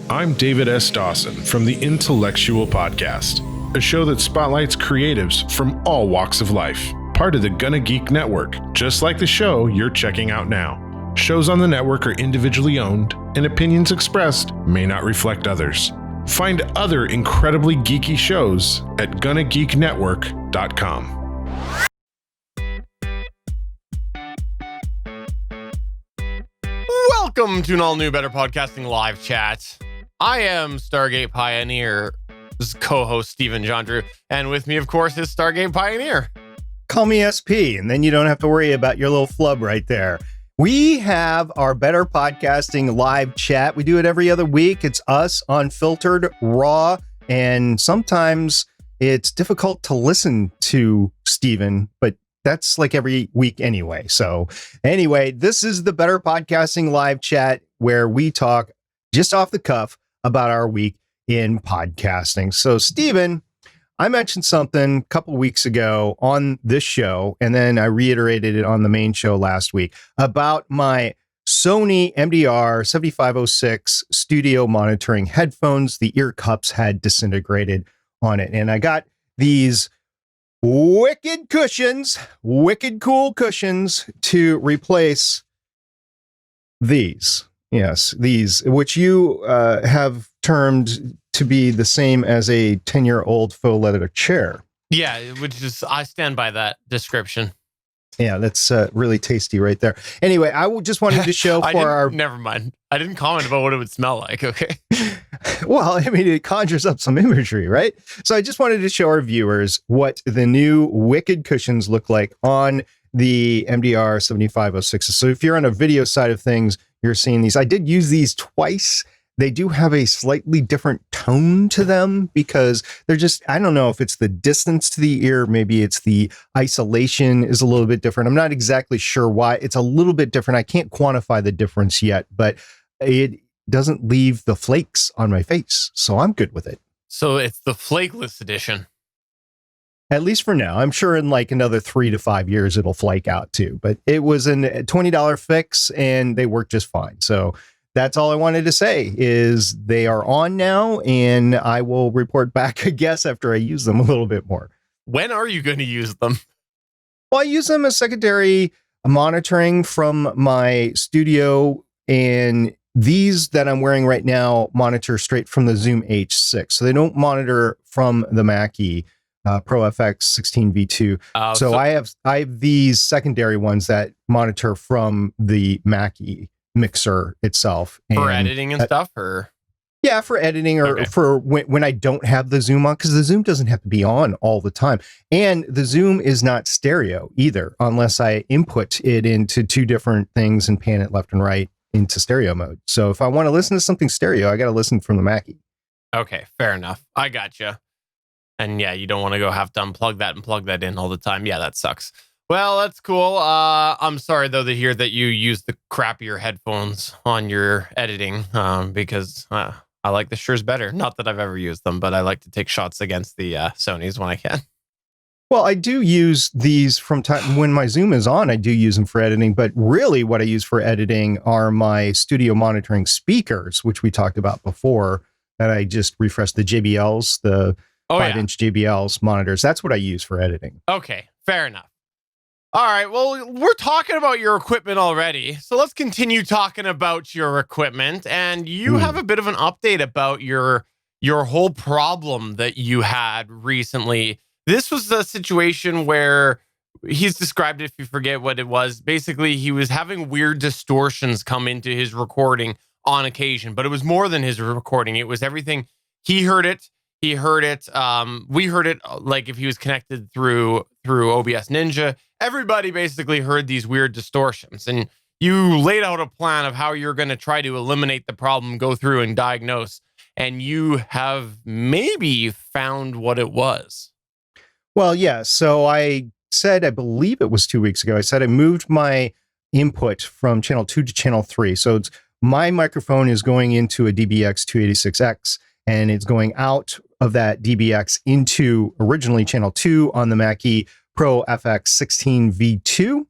I'm David S. Dawson from the Intellectual Podcast, a show that spotlights creatives from all walks of life, part of the GonnaGeek network, just like the show you're checking out now. Shows on the network are individually owned, and opinions expressed may not reflect others. Find other incredibly geeky shows at GonnaGeekNetwork.com. Welcome to an all-new Better Podcasting live chat. I am Stargate Pioneer's co-host, Stephen Jondrew, and with me, of course, is Stargate Pioneer. Call me SP, and then you don't have to worry about your little flub right there. We have our Better Podcasting live chat. We do it every other week. It's us, unfiltered, raw, and sometimes it's difficult to listen to Stephen, but that's like every week anyway. So anyway, this is the Better Podcasting live chat where we talk just off the cuff about our week in podcasting. So Stephen, I mentioned something a couple weeks ago on this show, and then I reiterated it on the main show last week about my Sony MDR 7506 studio monitoring headphones. The Earcups had disintegrated on it, and I got these wicked cushions, wicked cool cushions to replace these. Yes, these, which you have termed to be the same as a 10-year-old faux leather chair. Yeah, which is, I stand by that description. Yeah, that's really tasty right there. Anyway, just wanted to show for our... Never mind. I didn't comment about what it would smell like, okay? Well, I mean, it conjures up some imagery, right? So I just wanted to show our viewers what the new wicked cushions look like on the MDR 7506. So if you're on a video side of things, you're seeing these. I did use these twice. They do have a slightly different tone to them because they're just, I don't know if it's the distance to the ear, maybe it's the isolation is a little bit different. I'm not exactly sure why. It's a little bit different. I can't quantify the difference yet, but it doesn't leave the flakes on my face. So I'm good with it. So it's the flakeless edition. At least for now. I'm sure in like another 3 to 5 years, it'll flake out too. But it was a $20 fix and they work just fine. So that's all I wanted to say is they are on now, and I will report back, I guess, after I use them a little bit more. When are you going to use them? Well, I use them as secondary monitoring from my studio, and these that I'm wearing right now monitor straight from the Zoom H6. So they don't monitor from the Mackie Pro FX 16 V2. So I have these secondary ones that monitor from the Mackie mixer itself. For editing and stuff, or? Yeah, for editing or okay. For when I don't have the Zoom on, because the Zoom doesn't have to be on all the time. And the Zoom is not stereo either, unless I input it into two different things and pan it left and right into stereo mode. So if I want to listen to something stereo, I got to listen from the Mackie. Okay, fair enough. I gotcha. And yeah, you don't want to go have to unplug that and plug that in all the time. Yeah, that sucks. Well, that's cool. I'm sorry, though, to hear that you use the crappier headphones on your editing because I like the Shure's better. Not that I've ever used them, but I like to take shots against the Sonys when I can. Well, I do use these from time when my Zoom is on. I do use them for editing, but really what I use for editing are my studio monitoring speakers, which we talked about before, that I just refreshed the JBLs, the 5-inch JBLs monitors. That's what I use for editing. Okay, fair enough. All right, well, we're talking about your equipment already, so let's continue talking about your equipment. And you have a bit of an update about your whole problem that you had recently. This was a situation where he's described it, if you forget what it was. Basically, he was having weird distortions come into his recording on occasion, but it was more than his recording. It was everything. He heard it. We heard it, like if he was connected through OBS Ninja. Everybody basically heard these weird distortions, and you laid out a plan of how you're going to try to eliminate the problem, go through and diagnose, and you have maybe found what it was. Well, yeah. So I said, I believe it was 2 weeks ago, I said I moved my input from channel 2 to channel 3. So my microphone is going into a DBX 286X, and it's going out of that DBX into originally channel 2 on the Mackie Pro FX 16 V2.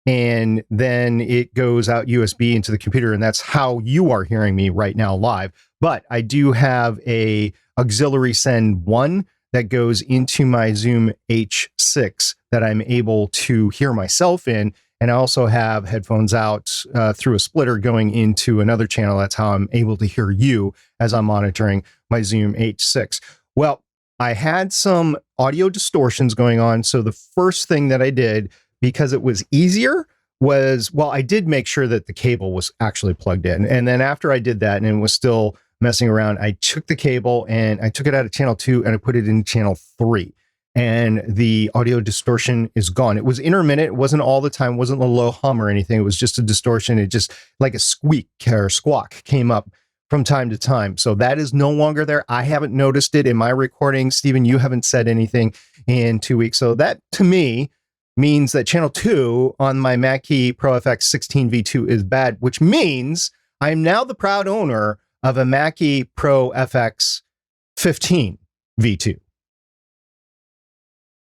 and then it goes out USB into the computer, and that's how you are hearing me right now live. But I do have a auxiliary send 1 that goes into my Zoom H6 that I'm able to hear myself in. And I also have headphones out through a splitter going into another channel. That's how I'm able to hear you as I'm monitoring my Zoom H6. Well, I had some audio distortions going on. So the first thing that I did, because it was easier, was, well, I did make sure that the cable was actually plugged in. And then after I did that and it was still messing around, I took the cable and I took it out of channel 2 and I put it in channel 3. And the audio distortion is gone. It was intermittent. It wasn't all the time. It wasn't a low hum or anything. It was just a distortion. It just like a squeak or squawk came up from time to time. So that is no longer there. I haven't noticed it in my recording. Stephen, you haven't said anything in 2 weeks. So that to me means that channel 2 on my Mackie Pro FX 16 V2 is bad, which means I'm now the proud owner of a Mackie Pro FX 15 V2.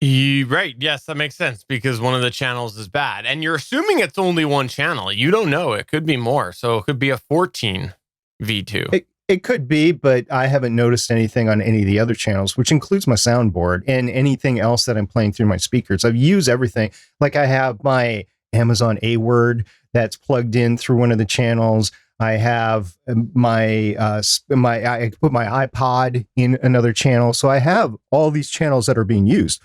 Right. Yes, that makes sense because one of the channels is bad. And you're assuming it's only one channel. You don't know. It could be more. So it could be a 14 V2. It could be, but I haven't noticed anything on any of the other channels, which includes my soundboard and anything else that I'm playing through my speakers. I've used everything. Like I have my Amazon A-Word that's plugged in through one of the channels. I have I put my iPod in another channel. So I have all these channels that are being used.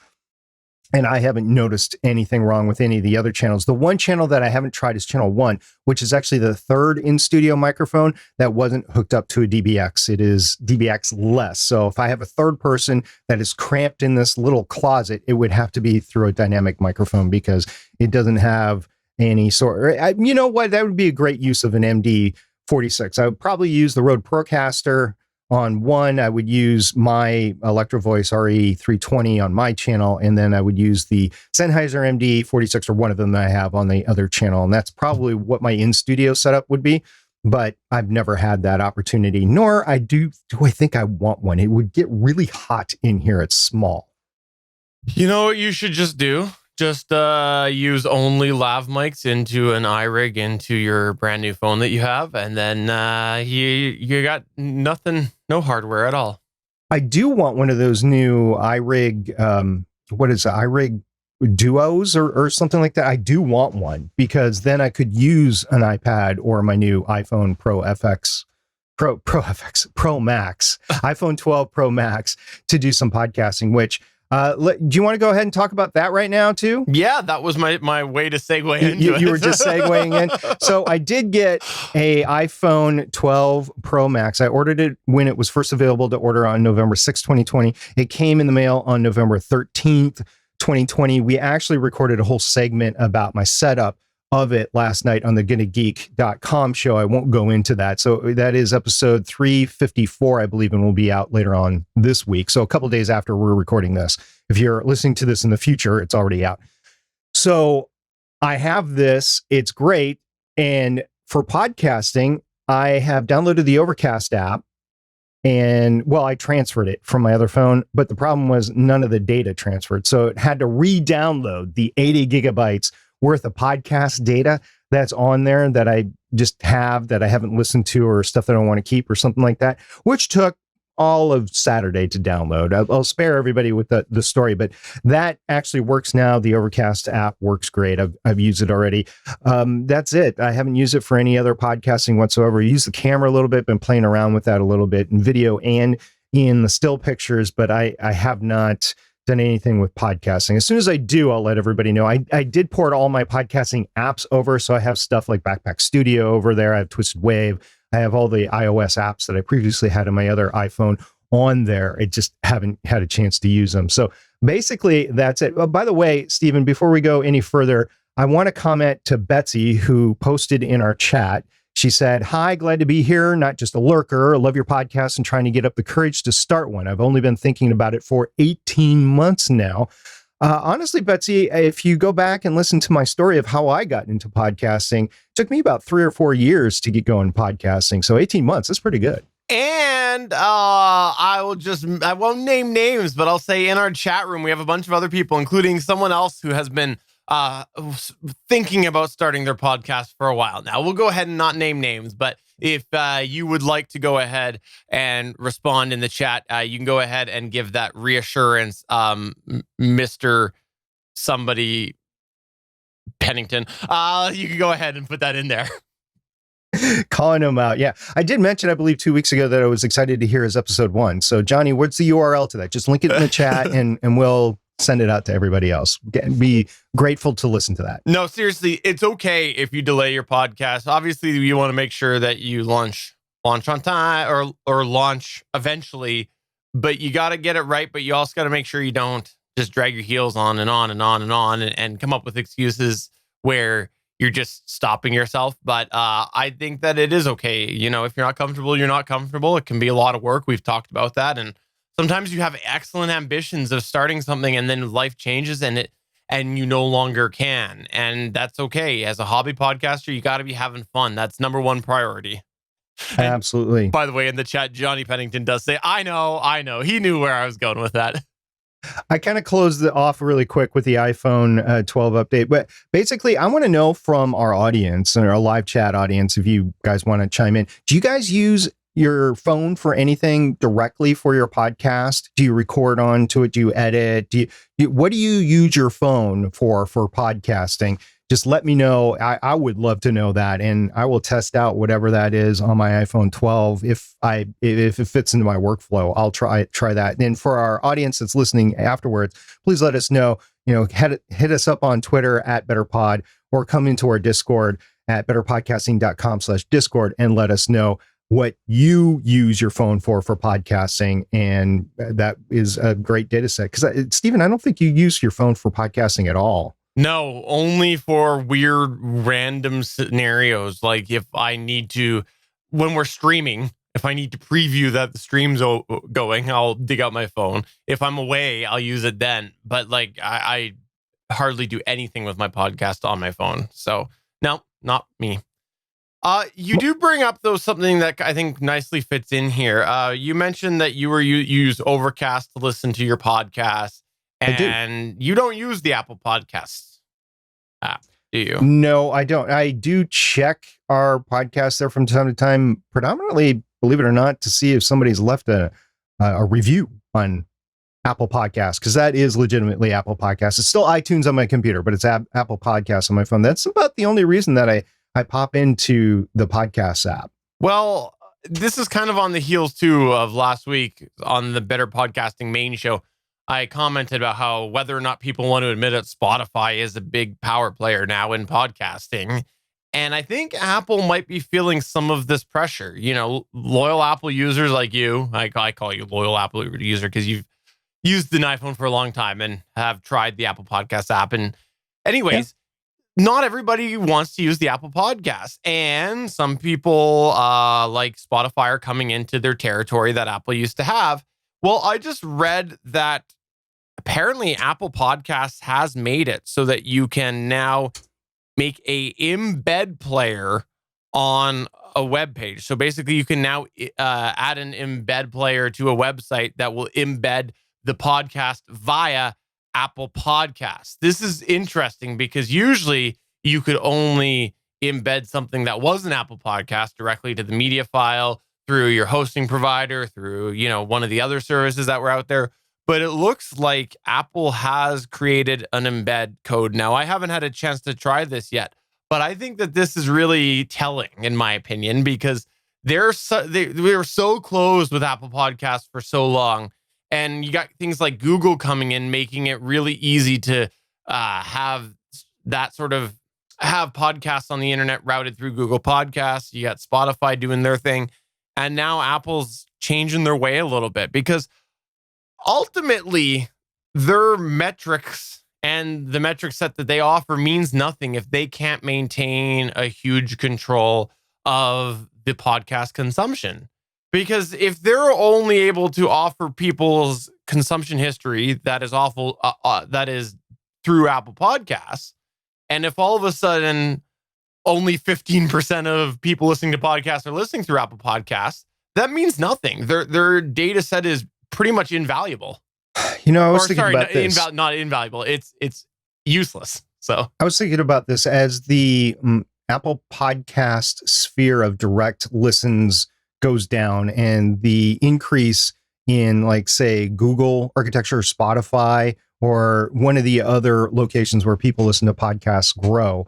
And I haven't noticed anything wrong with any of the other channels. The one channel that I haven't tried is channel 1, which is actually the third in-studio microphone that wasn't hooked up to a DBX. It is DBX less. So if I have a third person that is cramped in this little closet, it would have to be through a dynamic microphone because it doesn't have any sort. You know what? That would be a great use of an MD46. I would probably use the Rode Procaster on one. I would use my Electro Voice RE320 on my channel, and then I would use the Sennheiser MD46 or one of them that I have on the other channel, and that's probably what my in-studio setup would be. But I've never had that opportunity, nor do I think I want one. It would get really hot in here. It's small. You know what you should just do? Just use only lav mics into an iRig into your brand new phone that you have, and then you got nothing, no hardware at all. I do want one of those new iRig, what is it, iRig Duos or something like that. I do want one because then I could use an iPad or my new iPhone Pro Max, iPhone 12 Pro Max to do some podcasting, which... do you want to go ahead and talk about that right now, too? Yeah, that was my way to segue into it. You were just segueing in. So I did get a iPhone 12 Pro Max. I ordered it when it was first available to order on November 6, 2020. It came in the mail on November 13th, 2020. We actually recorded a whole segment about my setup of it last night on the GonnaGeek.com show. I won't go into that. So that is episode 354, I believe, and will be out later on this week. So a couple days after we're recording this. If you're listening to this in the future, it's already out. So I have this. It's great. And for podcasting, I have downloaded the Overcast app. And well, I transferred it from my other phone, but the problem was none of the data transferred. So it had to re-download the 80 gigabytes worth of podcast data that's on there that I just have that I haven't listened to or stuff that I want to keep or something like that, which took all of Saturday to download. I'll spare everybody with the story, but that actually works now. The Overcast app works great. I've used it already. That's it. I haven't used it for any other podcasting whatsoever. I use the camera a little bit, been playing around with that a little bit in video and in the still pictures, but I have not done anything with podcasting. As soon as I do, I'll let everybody know. I did port all my podcasting apps over. So I have stuff like Backpack Studio over there. I have Twisted Wave. I have all the iOS apps that I previously had on my other iPhone on there. I just haven't had a chance to use them. So basically that's it. Oh, by the way, Stephen, before we go any further, I want to comment to Betsy, who posted in our chat. She said, "Hi, glad to be here. Not just a lurker. I love your podcast and trying to get up the courage to start one. I've only been thinking about it for 18 months now." Honestly, Betsy, if you go back and listen to my story of how I got into podcasting, it took me about 3 or 4 years to get going podcasting. So 18 months, that's pretty good. And I won't name names, but I'll say in our chat room, we have a bunch of other people, including someone else who has been thinking about starting their podcast for a while now. We'll go ahead and not name names, but if you would like to go ahead and respond in the chat, you can go ahead and give that reassurance, Mr. Somebody Pennington. You can go ahead and put that in there. Calling him out. Yeah. I did mention, I believe 2 weeks ago, that I was excited to hear his episode 1. So Johnny, what's the URL to that? Just link it in the chat and we'll send it out to everybody else. Be grateful to listen to that. No, seriously, it's okay if you delay your podcast. Obviously, you want to make sure that you launch on time or launch eventually, but you got to get it right. But you also got to make sure you don't just drag your heels on and on and on and on and come up with excuses where you're just stopping yourself. But I think that it is okay. You know, if you're not comfortable, you're not comfortable. It can be a lot of work. We've talked about that. And sometimes you have excellent ambitions of starting something and then life changes and you no longer can. And that's okay. As a hobby podcaster, you got to be having fun. That's number one priority. Absolutely. And by the way, in the chat, Johnny Pennington does say, I know. He knew where I was going with that. I kind of closed it off really quick with the iPhone 12 update, but basically I want to know from our audience and our live chat audience, if you guys want to chime in, do you guys use your phone for anything directly for your podcast? Do you record onto it? Do you edit? What do you use your phone for podcasting? Just let me know. I would love to know that, and I will test out whatever that is on my iPhone 12. If it fits into my workflow, I'll try that. And for our audience that's listening afterwards, please let us know. You know, hit us up on Twitter at BetterPod, or come into our Discord at betterpodcasting.com/Discord and let us know what you use your phone for podcasting. And that is a great data set. Because Stephen, I don't think you use your phone for podcasting at all. No, only for weird random scenarios. Like if I need to, when we're streaming, if I need to preview that the stream's going, I'll dig out my phone. If I'm away, I'll use it then. But like I hardly do anything with my podcast on my phone. So no, not me. You do bring up though something that I think nicely fits in here. You mentioned that you use Overcast to listen to your podcast. And you don't use the Apple Podcasts app, do you? No, I don't. I do check our podcast there from time to time, predominantly, believe it or not, to see if somebody's left a review on Apple Podcasts, because that is legitimately Apple Podcasts. It's still iTunes on my computer, but it's Apple Podcasts on my phone. That's about the only reason that I pop into the podcast app. Well, this is kind of on the heels, too, of last week on the Better Podcasting main show. I commented about how whether or not people want to admit it, Spotify is a big power player now in podcasting. And I think Apple might be feeling some of this pressure. You know, loyal Apple users like you, I call you loyal Apple user because you've used an iPhone for a long time and have tried the Apple Podcast app. And anyways, not everybody wants to use the Apple Podcast. And some people like Spotify are coming into their territory that Apple used to have. Well, I just read that apparently Apple Podcasts has made it so that you can now make a embed player on a web page. So basically you can now add an embed player to a website that will embed the podcast via Apple Podcasts. This is interesting because usually you could only embed something that was an Apple Podcast directly to the media file through your hosting provider, through, you know, one of the other services that were out there. But it looks like Apple has created an embed code. Now, I haven't had a chance to try this yet, but I think that this is really telling, in my opinion, because they were so closed with Apple Podcasts for so long. And you got things like Google coming in, making it really easy to have that sort of have podcasts on the internet routed through Google Podcasts. You got Spotify doing their thing. And now Apple's changing their way a little bit because ultimately their metrics and the metric set that they offer means nothing if they can't maintain a huge control of the podcast consumption. Because if they're only able to offer people's consumption history that is awful, that is through Apple Podcasts, and if all of a sudden only 15% of people listening to podcasts are listening through Apple Podcasts, that means nothing. Their data set is pretty much invaluable. You know, I was thinking about this. Not invaluable. It's useless. So I was thinking about this as the Apple podcast sphere of direct listens goes down, and the increase in, like, say, Google architecture, Spotify, or one of the other locations where people listen to podcasts grow.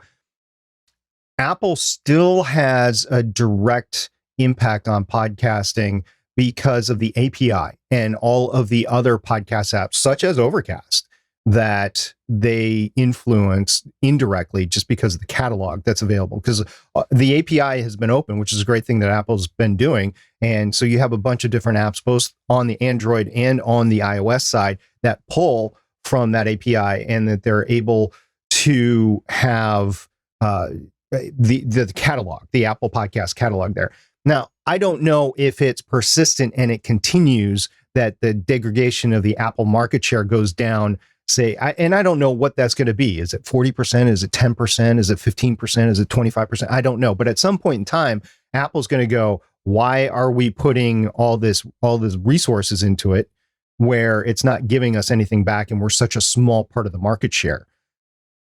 Apple still has a direct impact on podcasting because of the API and all of the other podcast apps, such as Overcast, that they influence indirectly just because of the catalog that's available. Because the API has been open, which is a great thing that Apple's been doing. And so you have a bunch of different apps, both on the Android and on the iOS side, that pull from that API, and that they're able to have the catalog, the Apple Podcast catalog there. Now, I don't know if it's persistent and it continues, that the degradation of the Apple market share goes down, and I don't know what that's going to be. Is it 40%? Is it 10%? Is it 15%? Is it 25%? I don't know. But at some point in time, Apple's going to go, why are we putting all these resources into it where it's not giving us anything back, and we're such a small part of the market share?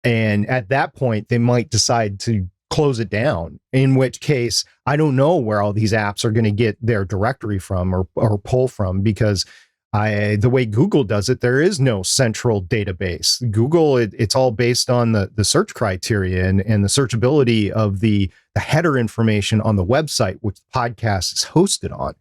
And at that point, they might decide to close it down, in which case, I don't know where all these apps are going to get their directory from or pull from, because the way Google does it, there is no central database. Google, it's all based on the search criteria and the searchability of the header information on the website, which the podcast is hosted on.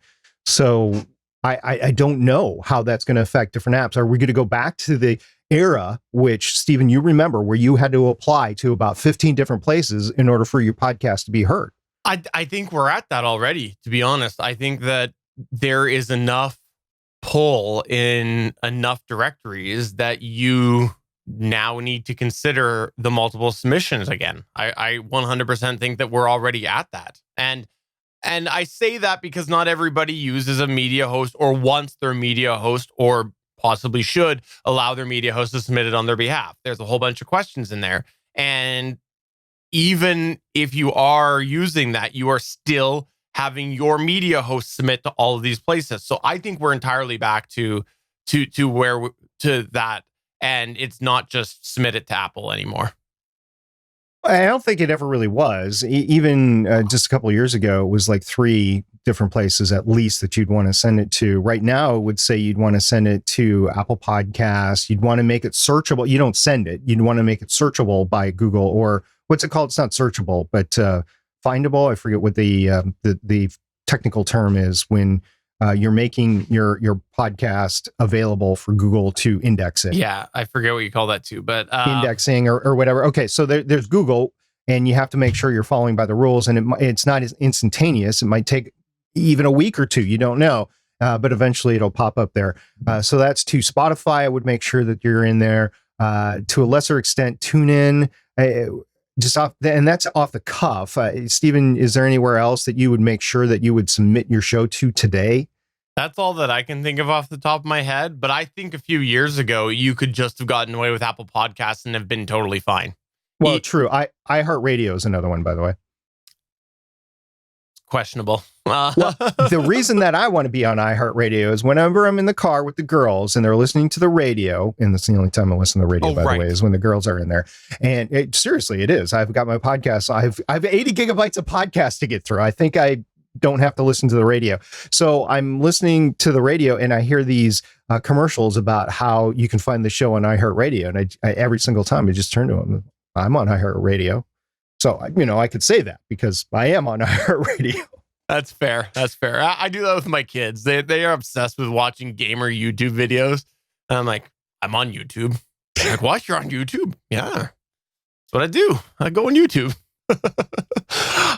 So I don't know how that's going to affect different apps. Are we going to go back to the era, which, Stephen, you remember, where you had to apply to about 15 different places in order for your podcast to be heard? I think we're at that already, to be honest. I think that there is enough pull in enough directories that you now need to consider the multiple submissions again. I 100% think that we're already at that. And I say that because not everybody uses a media host or wants their media host, or possibly should allow their media host to submit it on their behalf. There's a whole bunch of questions in there. And even if you are using that, you are still having your media host submit to all of these places. So I think we're entirely back to that. And it's not just submit it to Apple anymore. I don't think it ever really was. Even just a couple of years ago, it was like 3 different places at least that you'd want to send it to. Right now, I would say you'd want to send it to Apple Podcasts. You'd want to make it searchable. You don't send it. You'd want to make it searchable by Google, or what's it called? It's not searchable, but findable. I forget what the technical term is when you're making your podcast available for Google to index it. Yeah, I forget what you call that too, but indexing or whatever. Okay, so there's Google, and you have to make sure you're following by the rules, and it's not as instantaneous. It might take even a week or 2. You don't know, but eventually it'll pop up there. So that's to Spotify. I would make sure that you're in there. To a lesser extent, TuneIn. Just off, and that's off the cuff. Stephen, is there anywhere else that you would make sure that you would submit your show to today? That's all that I can think of off the top of my head. But I think a few years ago, you could just have gotten away with Apple Podcasts and have been totally fine. Well, true. iHeartRadio is another one, by the way. Questionable. Well, the reason that I want to be on iHeartRadio is whenever I'm in the car with the girls and they're listening to the radio, and that's the only time I listen to the radio, by the way, is when the girls are in there. And seriously, it is. I've got my podcast. I have 80 gigabytes of podcasts to get through. I think I don't have to listen to the radio. So I'm listening to the radio, and I hear these commercials about how you can find the show on iHeartRadio. And I every single time I just turn to them. I'm on iHeartRadio. So, I could say that because I am on iHeartRadio. That's fair. That's fair. I do that with my kids. They are obsessed with watching gamer YouTube videos. And I'm like, I'm on YouTube. They're like, what? You're on YouTube? Yeah. That's what I do. I go on YouTube.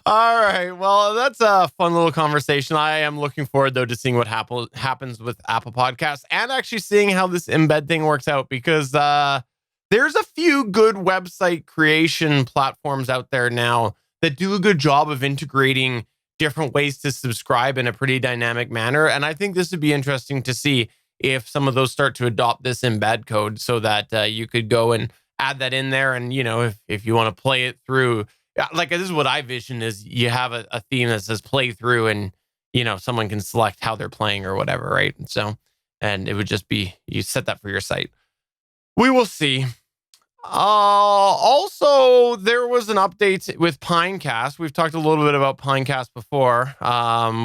All right. Well, that's a fun little conversation. I am looking forward, though, to seeing what happens with Apple Podcasts, and actually seeing how this embed thing works out, because there's a few good website creation platforms out there now that do a good job of integrating different ways to subscribe in a pretty dynamic manner. And I think this would be interesting to see if some of those start to adopt this embed code, so that you could go and add that in there. And, if you want to play it through, like, this is what I vision, is you have a theme that says play through, and, someone can select how they're playing or whatever. Right. And it would just be, you set that for your site. We will see. Also, there was an update with Pinecast. We've talked a little bit about Pinecast before.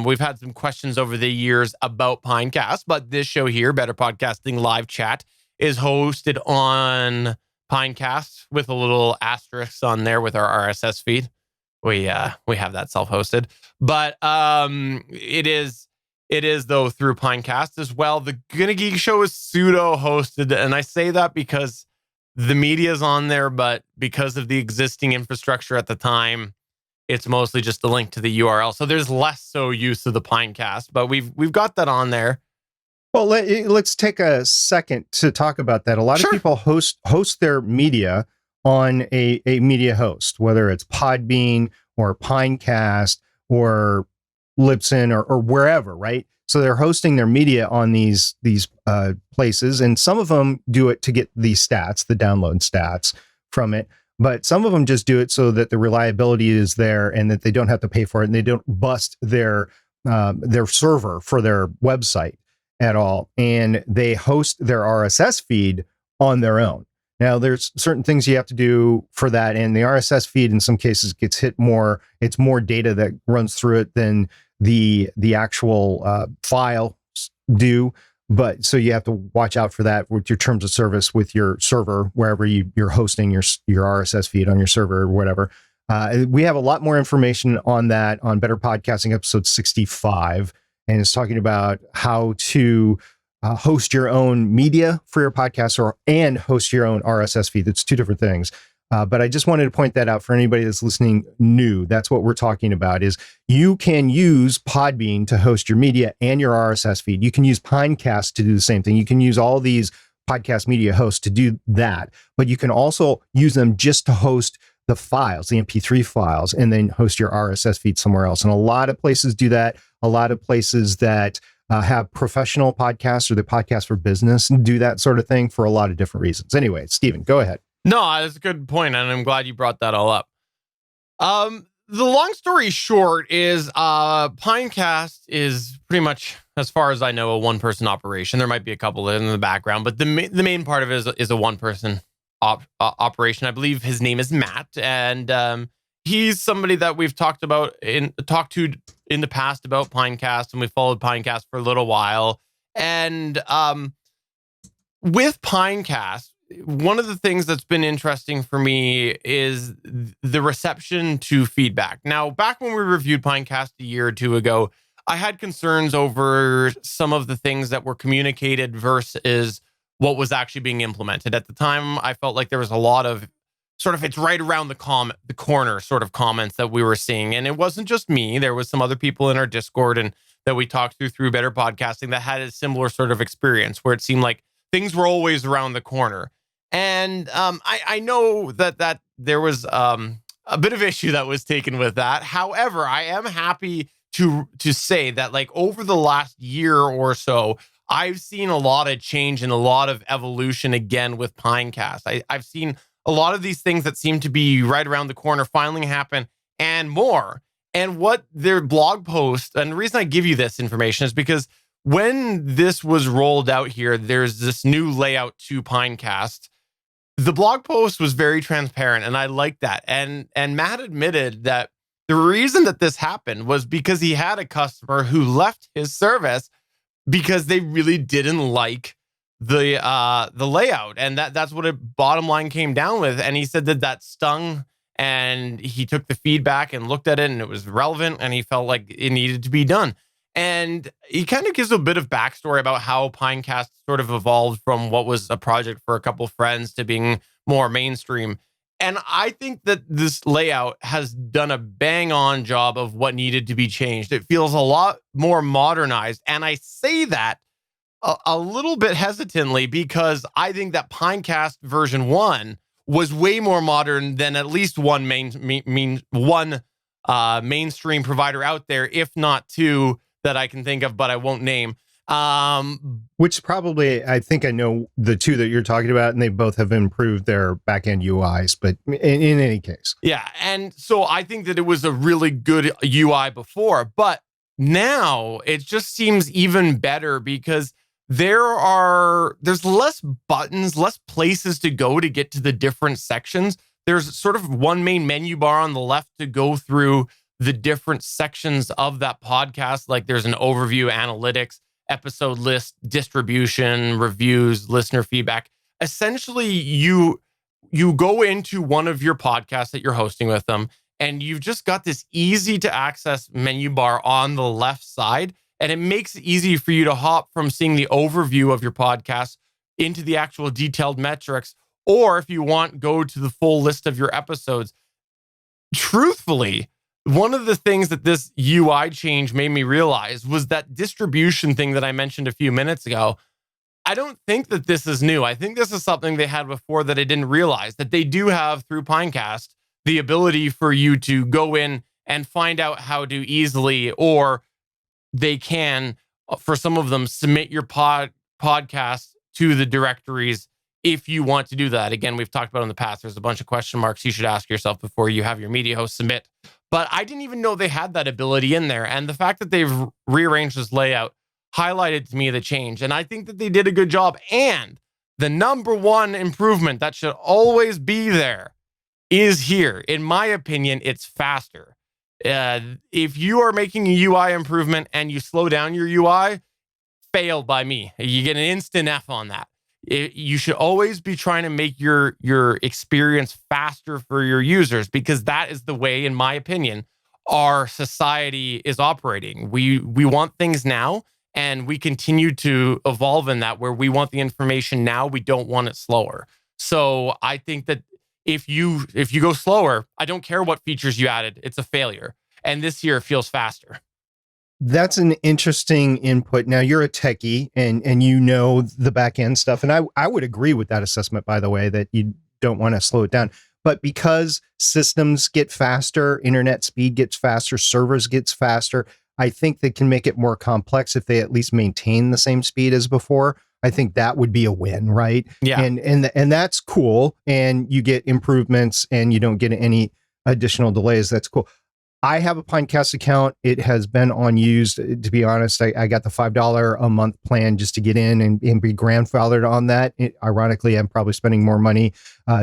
We've had some questions over the years about Pinecast, but this show here, Better Podcasting Live Chat, is hosted on Pinecast with a little asterisk on there with our RSS feed. We have that self-hosted, but it is though through Pinecast as well. The GonnaGeek show is pseudo-hosted, and I say that because the media is on there, but because of the existing infrastructure at the time, it's mostly just a link to the URL. So there's less so use of the Pinecast, but we've got that on there. Well, let's take a second to talk about that. A lot of people host their media on a media host, whether it's Podbean or Pinecast or Libsyn or wherever, right? So they're hosting their media on these places, and some of them do it to get the stats, the download stats from it. But some of them just do it so that the reliability is there and that they don't have to pay for it, and they don't bust their server for their website at all. And they host their RSS feed on their own. Now, there's certain things you have to do for that, and the RSS feed in some cases gets hit more. It's more data that runs through it than the actual file do. But so you have to watch out for that with your terms of service with your server, wherever you're hosting your RSS feed on your server or whatever. We have a lot more information on that on Better Podcasting episode 65, and it's talking about how to host your own media for your podcast and host your own RSS feed. It's two different things. But I just wanted to point that out for anybody that's listening new. That's what we're talking about is you can use Podbean to host your media and your RSS feed. You can use Pinecast to do the same thing. You can use all these podcast media hosts to do that, but you can also use them just to host the files, the MP3 files, and then host your RSS feed somewhere else. And a lot of places do that. A lot of places that have professional podcasts or the podcast for business do that sort of thing for a lot of different reasons. Anyway, Stephen, go ahead. No, that's a good point, and I'm glad you brought that all up. The long story short is Pinecast is pretty much, as far as I know, a one-person operation. There might be a couple in the background, but the main part of it is a one-person operation. I believe his name is Matt, and he's somebody that we've talked to in the past about Pinecast, and we followed Pinecast for a little while. And with Pinecast, one of the things that's been interesting for me is the reception to feedback. Now, back when we reviewed Pinecast a year or two ago, I had concerns over some of the things that were communicated versus what was actually being implemented. At the time, I felt like there was a lot of sort of, it's right around the corner sort of comments that we were seeing. And it wasn't just me. There was some other people in our Discord and that we talked through Better Podcasting that had a similar sort of experience where it seemed like things were always around the corner. And I know that there was a bit of issue that was taken with that. However, I am happy to say that like over the last year or so, I've seen a lot of change and a lot of evolution again with Pinecast. I've seen a lot of these things that seem to be right around the corner finally happen and more. And what their blog post, and the reason I give you this information is because when this was rolled out here, there's this new layout to Pinecast. The blog post was very transparent, and I liked that. And Matt admitted that the reason that this happened was because he had a customer who left his service because they really didn't like the layout, and that's what it bottom line came down with. And he said that stung, and he took the feedback and looked at it, and it was relevant, and he felt like it needed to be done. And he kind of gives a bit of backstory about how Pinecast sort of evolved from what was a project for a couple friends to being more mainstream. And I think that this layout has done a bang-on job of what needed to be changed. It feels a lot more modernized. And I say that a little bit hesitantly because I think that Pinecast version 1 was way more modern than at least one mainstream provider out there, if not two that I can think of, but I won't name. Which probably, I think I know the two that you're talking about, and they both have improved their back-end UIs, but in any case. Yeah, and so I think that it was a really good UI before, but now it just seems even better because there's less buttons, less places to go to get to the different sections. There's sort of one main menu bar on the left to go through the different sections of that podcast. Like there's an overview, analytics, episode list, distribution, reviews, listener feedback. Essentially, you go into one of your podcasts that you're hosting with them, and you've just got this easy to access menu bar on the left side. And it makes it easy for you to hop from seeing the overview of your podcast into the actual detailed metrics. Or if you want, go to the full list of your episodes. Truthfully, one of the things that this UI change made me realize was that distribution thing that I mentioned a few minutes ago. I don't think that this is new. I think this is something they had before that I didn't realize, that they do have through Pinecast the ability for you to go in and find out how to easily, or they can, for some of them, submit your podcast to the directories if you want to do that. Again, we've talked about in the past, there's a bunch of question marks you should ask yourself before you have your media host submit. But I didn't even know they had that ability in there. And the fact that they've rearranged this layout highlighted to me the change. And I think that they did a good job. And the number one improvement that should always be there is here. In my opinion, it's faster. If you are making a UI improvement and you slow down your UI, failed by me. You get an instant F on that. You should always be trying to make your experience faster for your users, because that is the way, in my opinion, our society is operating. We want things now, and we continue to evolve in that, where we want the information now. We don't want it slower. So I think that if you go slower, I don't care what features you added, it's a failure. And this year it feels faster. That's an interesting input. Now, you're a techie and you know the back end stuff. And I would agree with that assessment, by the way, that you don't want to slow it down. But because systems get faster, internet speed gets faster, servers gets faster, I think they can make it more complex if they at least maintain the same speed as before. I think that would be a win, right? Yeah. And that's cool. And you get improvements and you don't get any additional delays. That's cool. I have a Pinecast account. It has been unused. To be honest, I got the $5 a month plan just to get in and be grandfathered on that. Ironically, I'm probably spending more money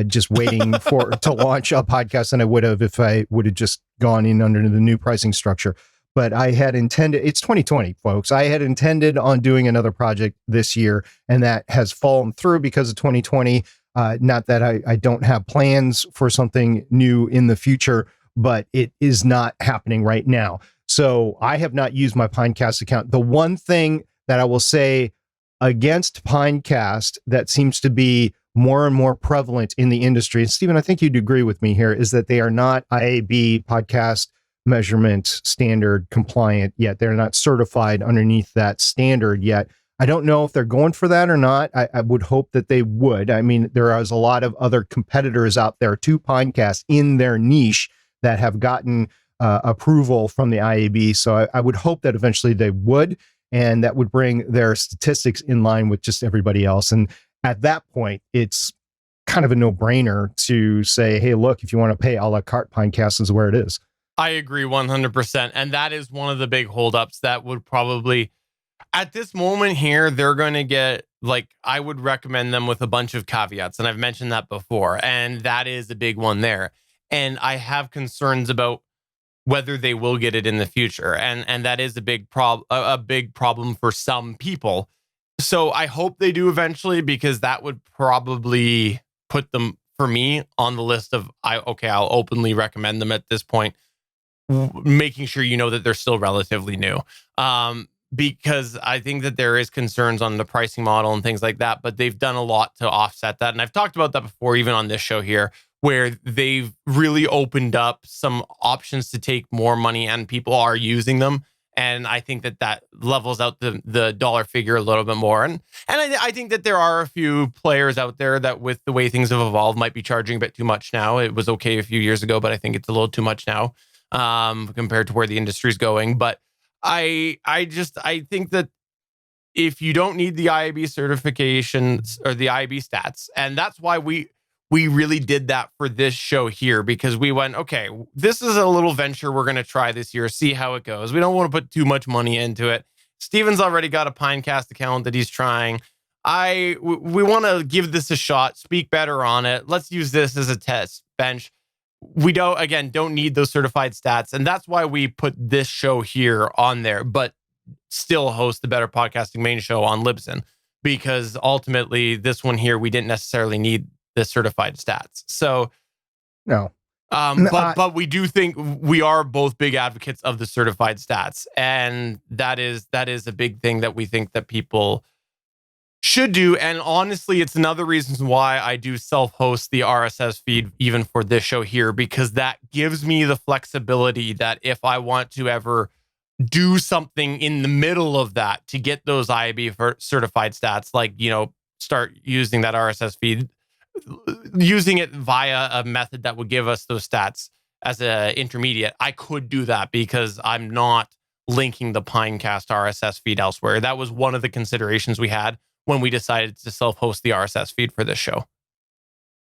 just waiting to launch a podcast than I would have if I would have just gone in under the new pricing structure. But I had intended, it's 2020, folks. I had intended on doing another project this year, and that has fallen through because of 2020. Not that I don't have plans for something new in the future, but it is not happening right now. So I have not used my Pinecast account. The one thing that I will say against Pinecast that seems to be more and more prevalent in the industry, and Stephen, I think you'd agree with me here, is that they are not IAB podcast measurement standard compliant yet. They're not certified underneath that standard yet. I don't know if they're going for that or not. I would hope that they would. I mean, there is a lot of other competitors out there to Pinecast in their niche that have gotten approval from the IAB. So I would hope that eventually they would, and that would bring their statistics in line with just everybody else. And at that point, it's kind of a no-brainer to say, hey, look, if you want to pay a la carte, Pinecast is where it is. I agree 100%. And that is one of the big holdups that would probably, at this moment here, they're going to get, like, I would recommend them with a bunch of caveats. And I've mentioned that before. And that is a big one there. And I have concerns about whether they will get it in the future. And that is a big problem for some people. So I hope they do eventually, because that would probably put them, for me, on the list of, I'll openly recommend them at this point, making sure you know that they're still relatively new. Because I think that there is concerns on the pricing model and things like that, but they've done a lot to offset that. And I've talked about that before, even on this show here, where they've really opened up some options to take more money, and people are using them. And I think that levels out the dollar figure a little bit more. And I think that there are a few players out there that, with the way things have evolved, might be charging a bit too much now. It was okay a few years ago, but I think it's a little too much now compared to where the industry is going. But I think that if you don't need the IAB certifications or the IAB stats, and that's why we really did that for this show here, because we went, okay, this is a little venture we're going to try this year, see how it goes. We don't want to put too much money into it. Steven's already got a Pinecast account that he's trying. We want to give this a shot, speak better on it. Let's use this as a test bench. We don't need those certified stats. And that's why we put this show here on there, but still host the Better Podcasting main show on Libsyn, because ultimately this one here, we didn't necessarily need the certified stats. So no. But we do think we are both big advocates of the certified stats. And that is a big thing that we think that people should do. And honestly, it's another reason why I do self-host the RSS feed, even for this show here, because that gives me the flexibility that if I want to ever do something in the middle of that to get those IAB for certified stats, like, start using that RSS feed, using it via a method that would give us those stats as an intermediate, I could do that because I'm not linking the Pinecast RSS feed elsewhere. That was one of the considerations we had when we decided to self-host the RSS feed for this show.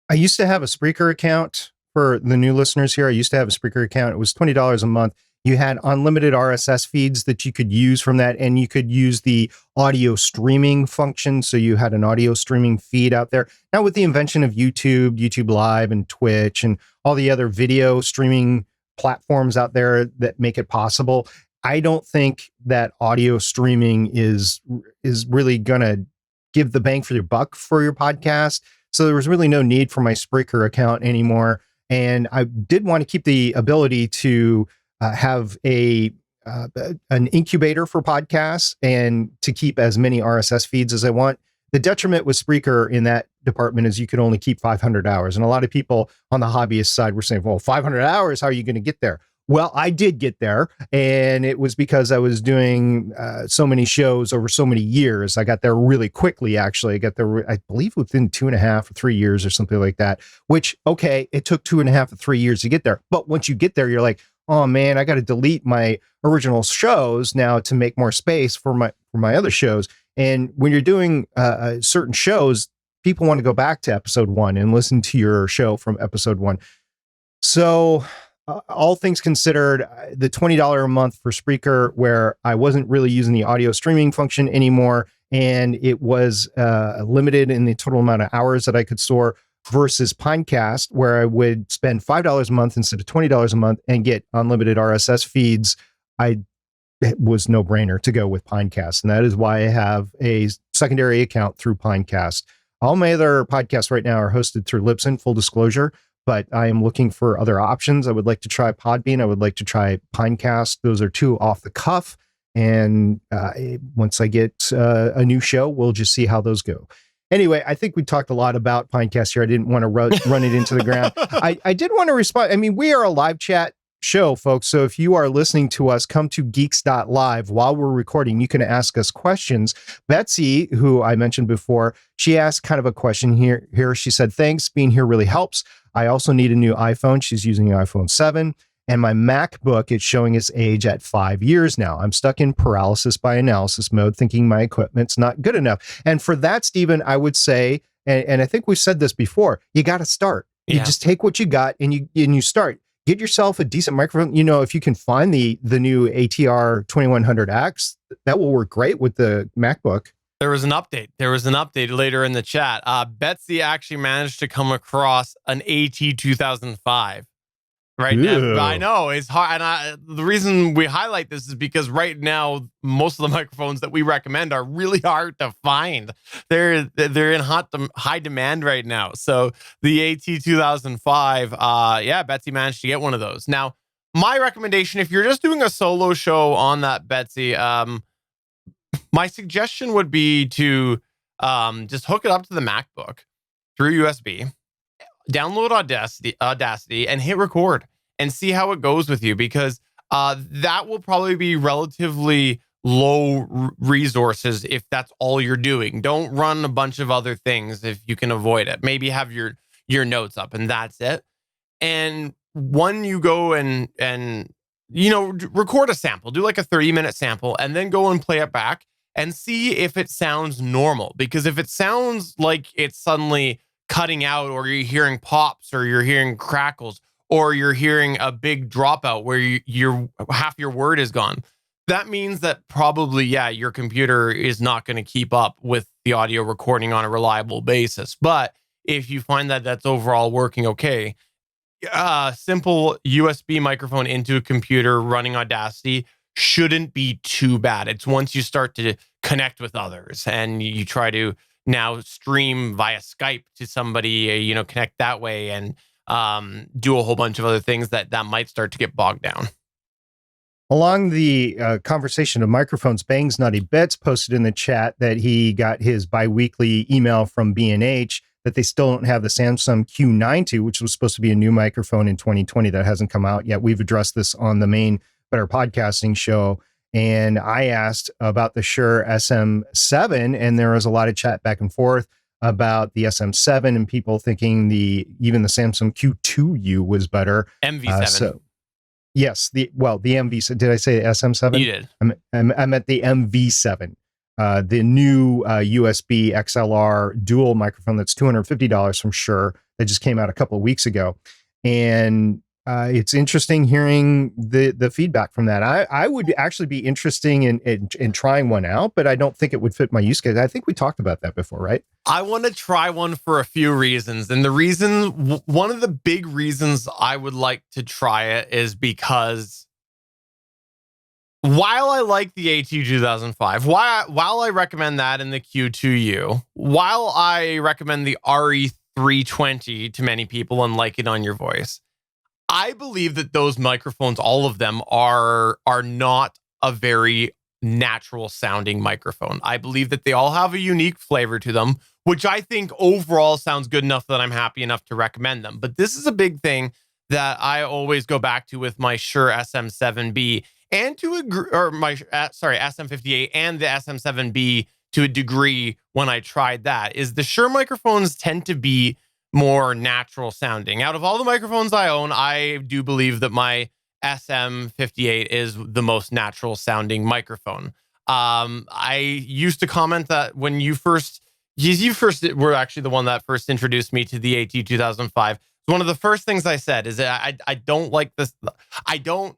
I used to have a Spreaker account. For the new listeners here, I used to have a Spreaker account. It was $20 a month. You had unlimited RSS feeds that you could use from that, and you could use the audio streaming function. So you had an audio streaming feed out there. Now with the invention of YouTube Live, and Twitch, and all the other video streaming platforms out there that make it possible, I don't think that audio streaming is really going to give the bang for your buck for your podcast. So there was really no need for my Spreaker account anymore. And I did want to keep the ability to have an incubator for podcasts and to keep as many RSS feeds as I want. The detriment with Spreaker in that department is you could only keep 500 hours. And a lot of people on the hobbyist side were saying, well, 500 hours, how are you going to get there? Well, I did get there, and it was because I was doing so many shows over so many years. I got there really quickly, actually. I got there, I believe, within 2.5 or 3 years or something like that, which, okay, it took 2.5 or 3 years to get there. But once you get there, you're like, oh, man, I got to delete my original shows now to make more space for my other shows. And when you're doing certain shows, people want to go back to episode 1 and listen to your show from episode 1. So all things considered, the $20 a month for Spreaker, where I wasn't really using the audio streaming function anymore, and it was limited in the total amount of hours that I could store, versus Pinecast, where I would spend $5 a month instead of $20 a month and get unlimited RSS feeds, it was no brainer to go with Pinecast. And that is why I have a secondary account through Pinecast. All my other podcasts right now are hosted through Libsyn, full disclosure, but I am looking for other options. I would like to try Podbean. I would like to try Pinecast. Those are two off the cuff. And once I get a new show, we'll just see how those go. Anyway, I think we talked a lot about Pinecast here. I didn't want to run it into the ground. I did want to respond. I mean, we are a live chat show, folks. So if you are listening to us, come to Geeks.Live while we're recording. You can ask us questions. Betsy, who I mentioned before, she asked kind of a question here. She said, thanks. Being here really helps. I also need a new iPhone. She's using an iPhone 7. And my MacBook is showing its age at 5 years now. I'm stuck in paralysis by analysis mode, thinking my equipment's not good enough. And for that, Stephen, I would say, and I think we've said this before, you got to start. You just take what you got and you start. Get yourself a decent microphone. You know, if you can find the new ATR 2100X, that will work great with the MacBook. There was an update later in the chat. Betsy actually managed to come across an AT2005 right now. I know it's hard. And the reason we highlight this is because right now, most of the microphones that we recommend are really hard to find. They're in high demand right now. So the AT2005, Betsy managed to get one of those. Now, my recommendation, if you're just doing a solo show on that, Betsy, my suggestion would be to just hook it up to the MacBook through USB, download Audacity, and hit record and see how it goes with you, because that will probably be relatively low resources if that's all you're doing. Don't run a bunch of other things if you can avoid it. Maybe have your notes up and that's it. And when you go and record a sample, do like a 30-minute sample, and then go and play it back and see if it sounds normal. Because if it sounds like it's suddenly cutting out, or you're hearing pops, or you're hearing crackles, or you're hearing a big dropout where you're half your word is gone, that means that probably, your computer is not going to keep up with the audio recording on a reliable basis. But if you find that that's overall working okay, simple USB microphone into a computer running Audacity shouldn't be too bad. It's once you start to connect with others and you try to now stream via Skype to somebody, connect that way and do a whole bunch of other things that might start to get bogged down. Along the conversation of microphones, Bangs Nutty Bits posted in the chat that he got his biweekly email from B&H that they still don't have the Samsung Q90, which was supposed to be a new microphone in 2020 that hasn't come out yet. We've addressed this on the main Better Podcasting show. And I asked about the Shure SM7, and there was a lot of chat back and forth about the SM7 and people thinking even the Samsung Q2U was better. MV7. Yes, the MV7. Did I say SM7? You did. I meant the MV7, the new USB XLR dual microphone that's $250 from Shure that just came out a couple of weeks ago. And it's interesting hearing the feedback from that. I would actually be interesting in trying one out, but I don't think it would fit my use case. I think we talked about that before, right? I want to try one for a few reasons. And one of the big reasons I would like to try it is because while I like the AT2005, while I recommend that in the Q2U, while I recommend the RE320 to many people and like it on your voice, I believe that those microphones, all of them, are not a very natural sounding microphone. I believe that they all have a unique flavor to them, which I think overall sounds good enough that I'm happy enough to recommend them. But this is a big thing that I always go back to with my Shure SM7B and SM58 and the SM7B to a degree when I tried that, is the Shure microphones tend to be more natural sounding. Out of all the microphones I own, I do believe that my SM58 is the most natural sounding microphone. I used to comment that when you were actually the one that first introduced me to the AT2005. One of the first things I said is that I don't like this. I don't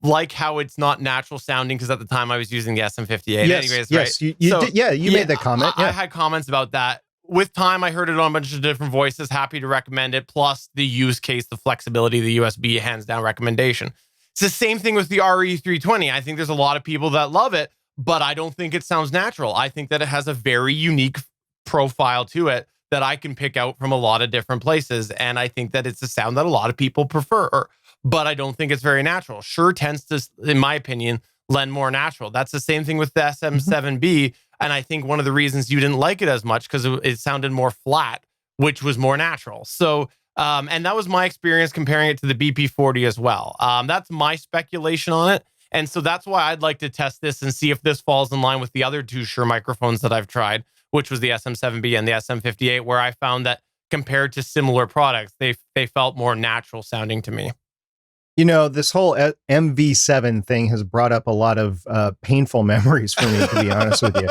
like how it's not natural sounding because at the time I was using the SM58. Yes, you made that comment. I had comments about that. With time, I heard it on a bunch of different voices. Happy to recommend it. Plus the use case, the flexibility, the USB hands down recommendation. It's the same thing with the RE320. I think there's a lot of people that love it, but I don't think it sounds natural. I think that it has a very unique profile to it that I can pick out from a lot of different places. And I think that it's a sound that a lot of people prefer, but I don't think it's very natural. Shure tends to, in my opinion, lend more natural. That's the same thing with the SM7B. And I think one of the reasons you didn't like it as much because it sounded more flat, which was more natural. So, and that was my experience comparing it to the BP40 as well. That's my speculation on it. And so that's why I'd like to test this and see if this falls in line with the other two Shure microphones that I've tried, which was the SM7B and the SM58, where I found that compared to similar products, they felt more natural sounding to me. You know, this whole MV7 thing has brought up a lot of painful memories for me, to be honest with you.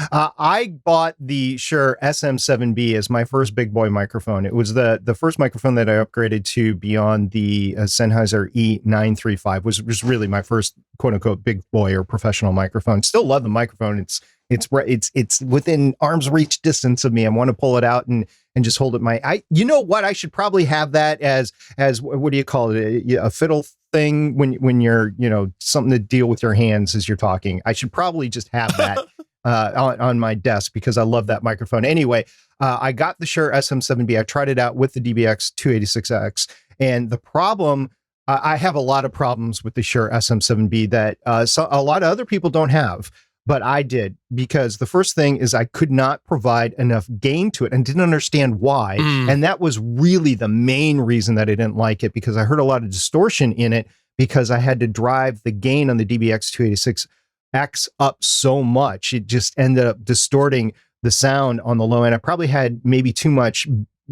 I bought the Shure SM7B as my first big boy microphone. It was the first microphone that I upgraded to beyond the Sennheiser E935, was really my first quote unquote big boy or professional microphone. Still love the microphone. It's within arm's reach distance of me. I want to pull it out and just hold it. You know what? I should probably have that as what do you call it? A fiddle thing when you're, something to deal with your hands as you're talking. I should probably just have that on my desk because I love that microphone. Anyway, I got the Shure SM7B. I tried it out with the DBX 286X, and the problem, I have a lot of problems with the Shure SM7B that a lot of other people don't have. But I did, because the first thing is I could not provide enough gain to it and didn't understand why. And that was really the main reason that I didn't like it, because I heard a lot of distortion in it because I had to drive the gain on the DBX 286X up so much. It just ended up distorting the sound on the low end. I probably had maybe too much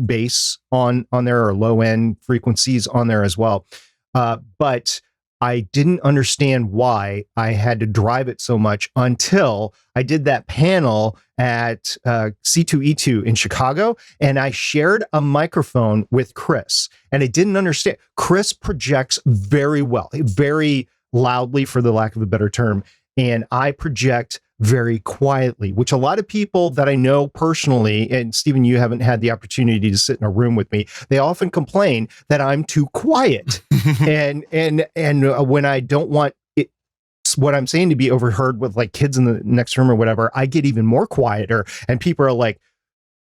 bass on there, or low end frequencies on there as well. But I didn't understand why I had to drive it so much until I did that panel at C2E2 in Chicago, and I shared a microphone with Chris, and I didn't understand. Chris projects very well, very loudly, for the lack of a better term, and I project very quietly, which a lot of people that I know personally, and Stephen, you haven't had the opportunity to sit in a room with me, they often complain that I'm too quiet. and when I don't want it, what I'm saying to be overheard with like kids in the next room or whatever, I get even more quieter, and people are like,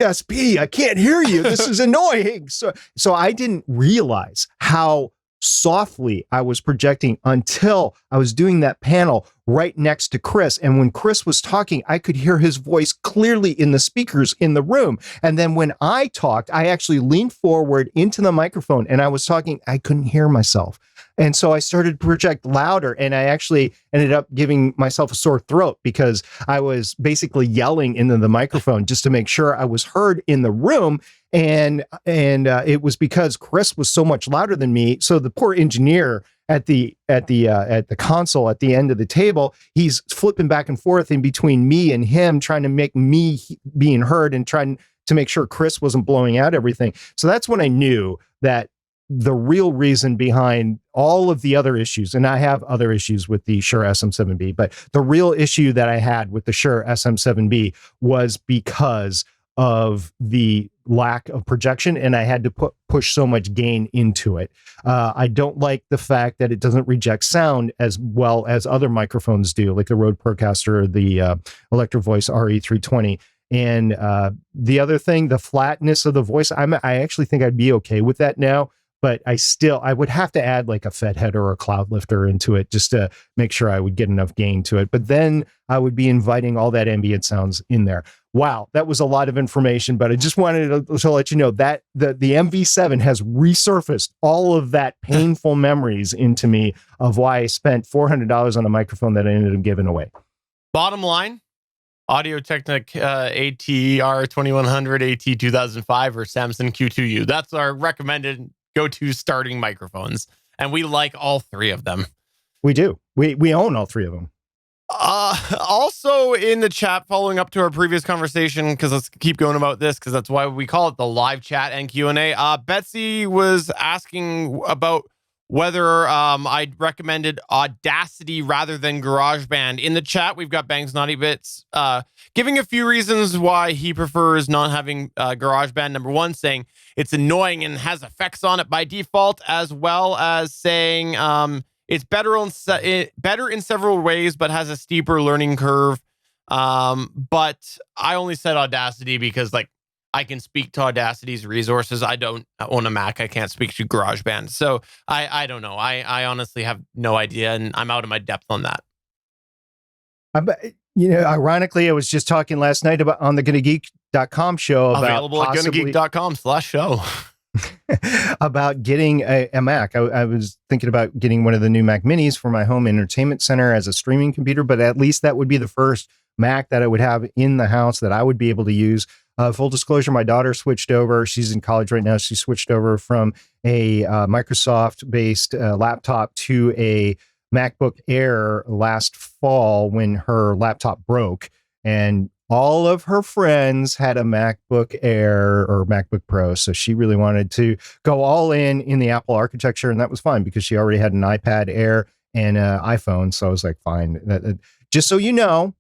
SP, I can't hear you. This is annoying. So I didn't realize how softly I was projecting until I was doing that panel right next to Chris. And when Chris was talking, I could hear his voice clearly in the speakers in the room. And then when I talked, I actually leaned forward into the microphone and I was talking, I couldn't hear myself. And so I started to project louder, and I actually ended up giving myself a sore throat because I was basically yelling into the microphone just to make sure I was heard in the room. And it was because Chris was so much louder than me. So the poor engineer at the console at the end of the table, he's flipping back and forth in between me and him, trying to make me being heard and trying to make sure Chris wasn't blowing out everything. So that's when I knew that the real reason behind all of the other issues, and I have other issues with the Shure SM7B, but the real issue that I had with the Shure SM7B was because of the lack of projection, and I had to push so much gain into it. I don't like the fact that it doesn't reject sound as well as other microphones do, like the Rode Procaster or the Electro Voice RE320. And the other thing, the flatness of the voice, I actually think I'd be okay with that now. But I would have to add like a Fed header or a cloud lifter into it just to make sure I would get enough gain to it. But then I would be inviting all that ambient sounds in there. Wow, that was a lot of information, but I just wanted to let you know that the MV7 has resurfaced all of that painful memories into me of why I spent $400 on a microphone that I ended up giving away. Bottom line, Audio-Technica ATR 2100, AT 2005, or Samson Q2U. That's our recommended go-to starting microphones, and we like all three of them. We do. We own all three of them. Also in the chat, following up to our previous conversation, because let's keep going about this, because that's why we call it the live chat and Q&A. Betsy was asking about whether I recommended Audacity rather than GarageBand. In the chat, we've got Bangs Naughty Bits giving a few reasons why he prefers not having GarageBand. Number one, saying it's annoying and has effects on it by default, as well as saying it's better in several ways, but has a steeper learning curve. But I only said Audacity because, like, I can speak to Audacity's resources. I don't own a Mac. I can't speak to GarageBand. So I don't know. I honestly have no idea, and I'm out of my depth on that. Ironically, I was just talking last night about on the GonnaGeek.com show about available at GonnaGeek.com/show about getting a Mac. I was thinking about getting one of the new Mac Minis for my home entertainment center as a streaming computer, but at least that would be the first Mac that I would have in the house that I would be able to use. Full disclosure, my daughter switched over. She's in college right now. She switched over from a Microsoft-based laptop to a MacBook Air last fall when her laptop broke. And all of her friends had a MacBook Air or MacBook Pro. So she really wanted to go all in the Apple architecture. And that was fine because she already had an iPad Air and an iPhone. So I was like, fine. Just so you know,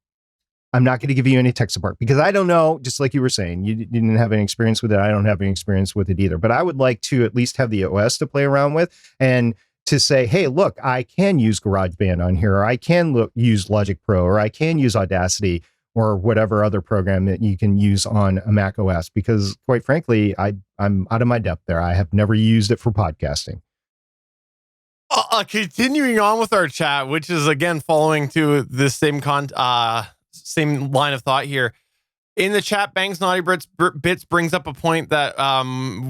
I'm not going to give you any tech support because I don't know, just like you were saying, you didn't have any experience with it. I don't have any experience with it either, but I would like to at least have the OS to play around with and to say, hey, look, I can use GarageBand on here, or I can use Logic Pro, or I can use Audacity or whatever other program that you can use on a Mac OS, because quite frankly, I'm out of my depth there. I have never used it for podcasting. Continuing on with our chat, which is again following to the same line of thought here. In the chat, Bangs Naughty Bits brings up a point that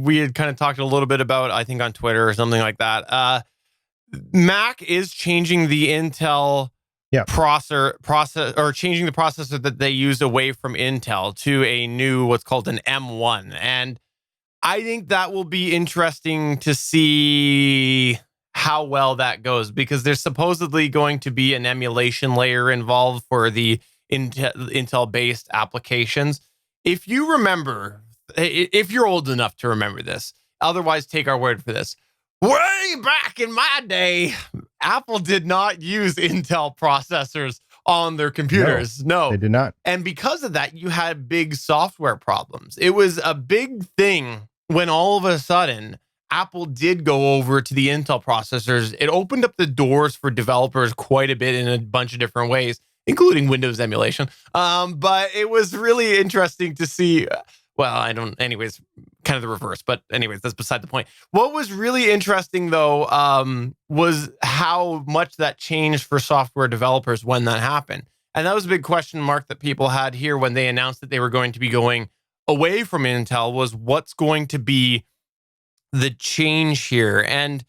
we had kind of talked a little bit about, I think on Twitter or something like that. Mac is changing the Intel process or changing the processor that they use away from Intel to a new, what's called an M1. And I think that will be interesting to see how well that goes, because there's supposedly going to be an emulation layer involved for the Intel-based applications. If you remember, if you're old enough to remember this, otherwise take our word for this. Way back in my day, Apple did not use Intel processors on their computers. No, they did not. And because of that, you had big software problems. It was a big thing when all of a sudden Apple did go over to the Intel processors. It opened up the doors for developers quite a bit in a bunch of different ways, including Windows emulation. But it was really interesting to see. Anyways, kind of the reverse. But anyways, that's beside the point. What was really interesting, though, was how much that changed for software developers when that happened. And that was a big question mark that people had here when they announced that they were going to be going away from Intel, was what's going to be the change here. And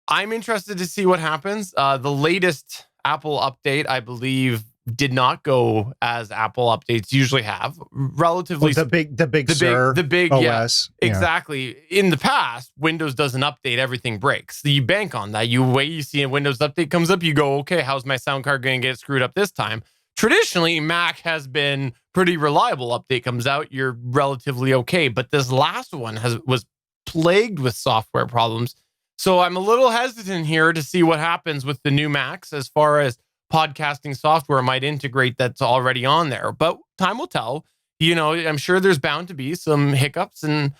I'm interested to see what happens. The latest Apple update, I believe, did not go as Apple updates usually have. Relatively, the big Sur OS. Yeah, exactly. In the past, Windows doesn't update, everything breaks. So you bank on that. You see a Windows update comes up, you go, okay, how's my sound card going to get screwed up this time? Traditionally, Mac has been pretty reliable. Update comes out, you're relatively okay. But this last one was plagued with software problems. So I'm a little hesitant here to see what happens with the new Macs as far as podcasting software might integrate that's already on there. But time will tell. I'm sure there's bound to be some hiccups, and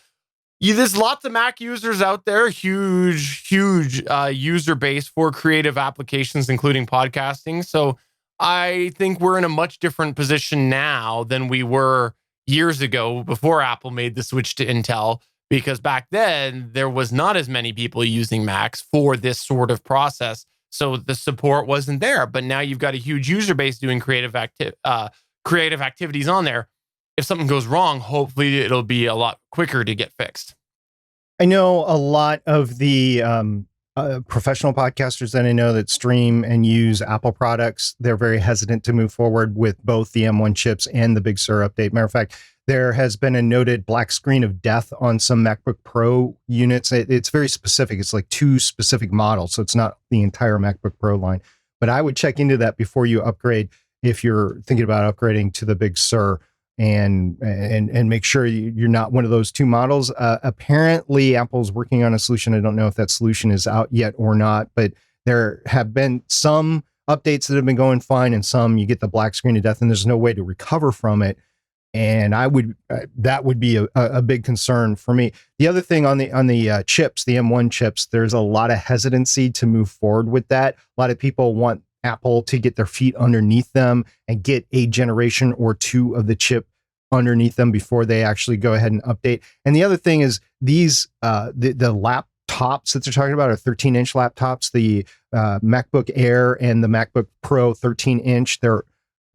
there's lots of Mac users out there, huge user base for creative applications, including podcasting. So I think we're in a much different position now than we were years ago before Apple made the switch to Intel, because back then there was not as many people using Macs for this sort of process. So the support wasn't there, but now you've got a huge user base doing creative activities on there. If something goes wrong, hopefully it'll be a lot quicker to get fixed. I know a lot of the professional podcasters that I know that stream and use Apple products. They're very hesitant to move forward with both the M1 chips and the Big Sur update. Matter of fact, there has been a noted black screen of death on some MacBook Pro units. It's very specific. It's like 2 specific models, so it's not the entire MacBook Pro line. But I would check into that before you upgrade, if you're thinking about upgrading to the Big Sur, and make sure you're not one of those 2 models. Apparently, Apple's working on a solution. I don't know if that solution is out yet or not, but there have been some updates that have been going fine, and some you get the black screen of death, and there's no way to recover from it. And that would be a big concern for me. The other thing on the chips, the M1 chips, there's a lot of hesitancy to move forward with that. A lot of people want Apple to get their feet underneath them and get a generation or 2 of the chip underneath them before they actually go ahead and update. And the other thing is these the laptops that they're talking about are 13-inch laptops. The MacBook Air and the MacBook Pro 13-inch, they're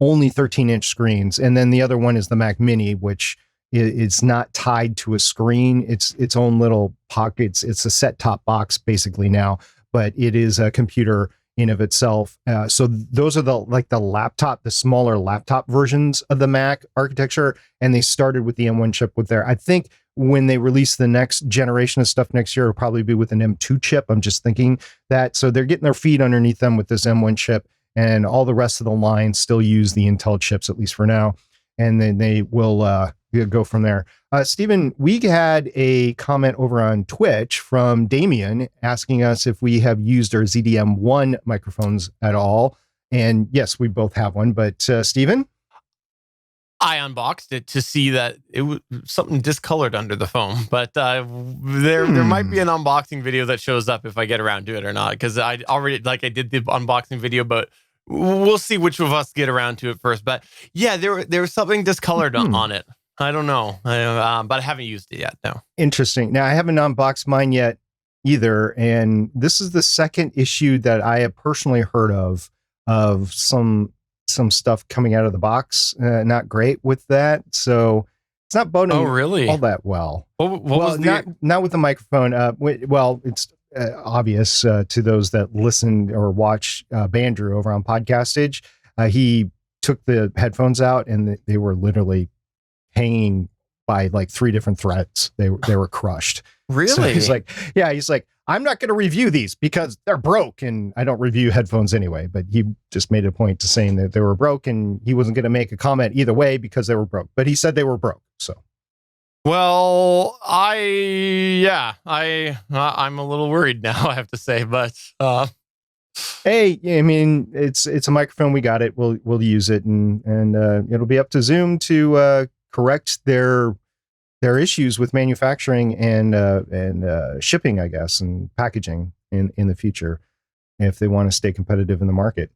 only 13-inch screens. And then the other one is the Mac Mini, which is not tied to a screen. It's its own little pocket. It's a set-top box basically now, but it is a computer in of itself. So those are the smaller laptop versions of the Mac architecture. And they started with the M1 chip with there. I think when they release the next generation of stuff next year, it'll probably be with an M2 chip. I'm just thinking that. So they're getting their feet underneath them with this M1 chip. And all the rest of the line still use the Intel chips, at least for now. And then they will go from there. Stephen, we had a comment over on Twitch from Damien asking us if we have used our ZDM1 microphones at all. And yes, we both have one. But Stephen? I unboxed it to see that it was something discolored under the foam, but there might be an unboxing video that shows up if I get around to it or not, because I did the unboxing video, but we'll see which of us get around to it first. But yeah, there was something discolored on it. I don't know, but I haven't used it yet. No. Interesting. Now I haven't unboxed mine yet either, and this is the second issue that I have personally heard of some stuff coming out of the box. Not great with that. So it's not boding all that well. Not with the microphone. It's obvious to those that listen or watch Jondrew over on Podcastage. He took the headphones out and they were literally hanging by like 3 different threads. They were crushed. Really? So he's like, I'm not going to review these because they're broke, and I don't review headphones anyway. But he just made a point to saying that they were broke, and he wasn't going to make a comment either way because they were broke. But he said they were broke. So, well, I'm a little worried now, I have to say. But Hey, I mean, it's a microphone. We got it. We'll use it, and it'll be up to Zoom to correct their issues with manufacturing and shipping, I guess, and packaging in the future if they want to stay competitive in the market.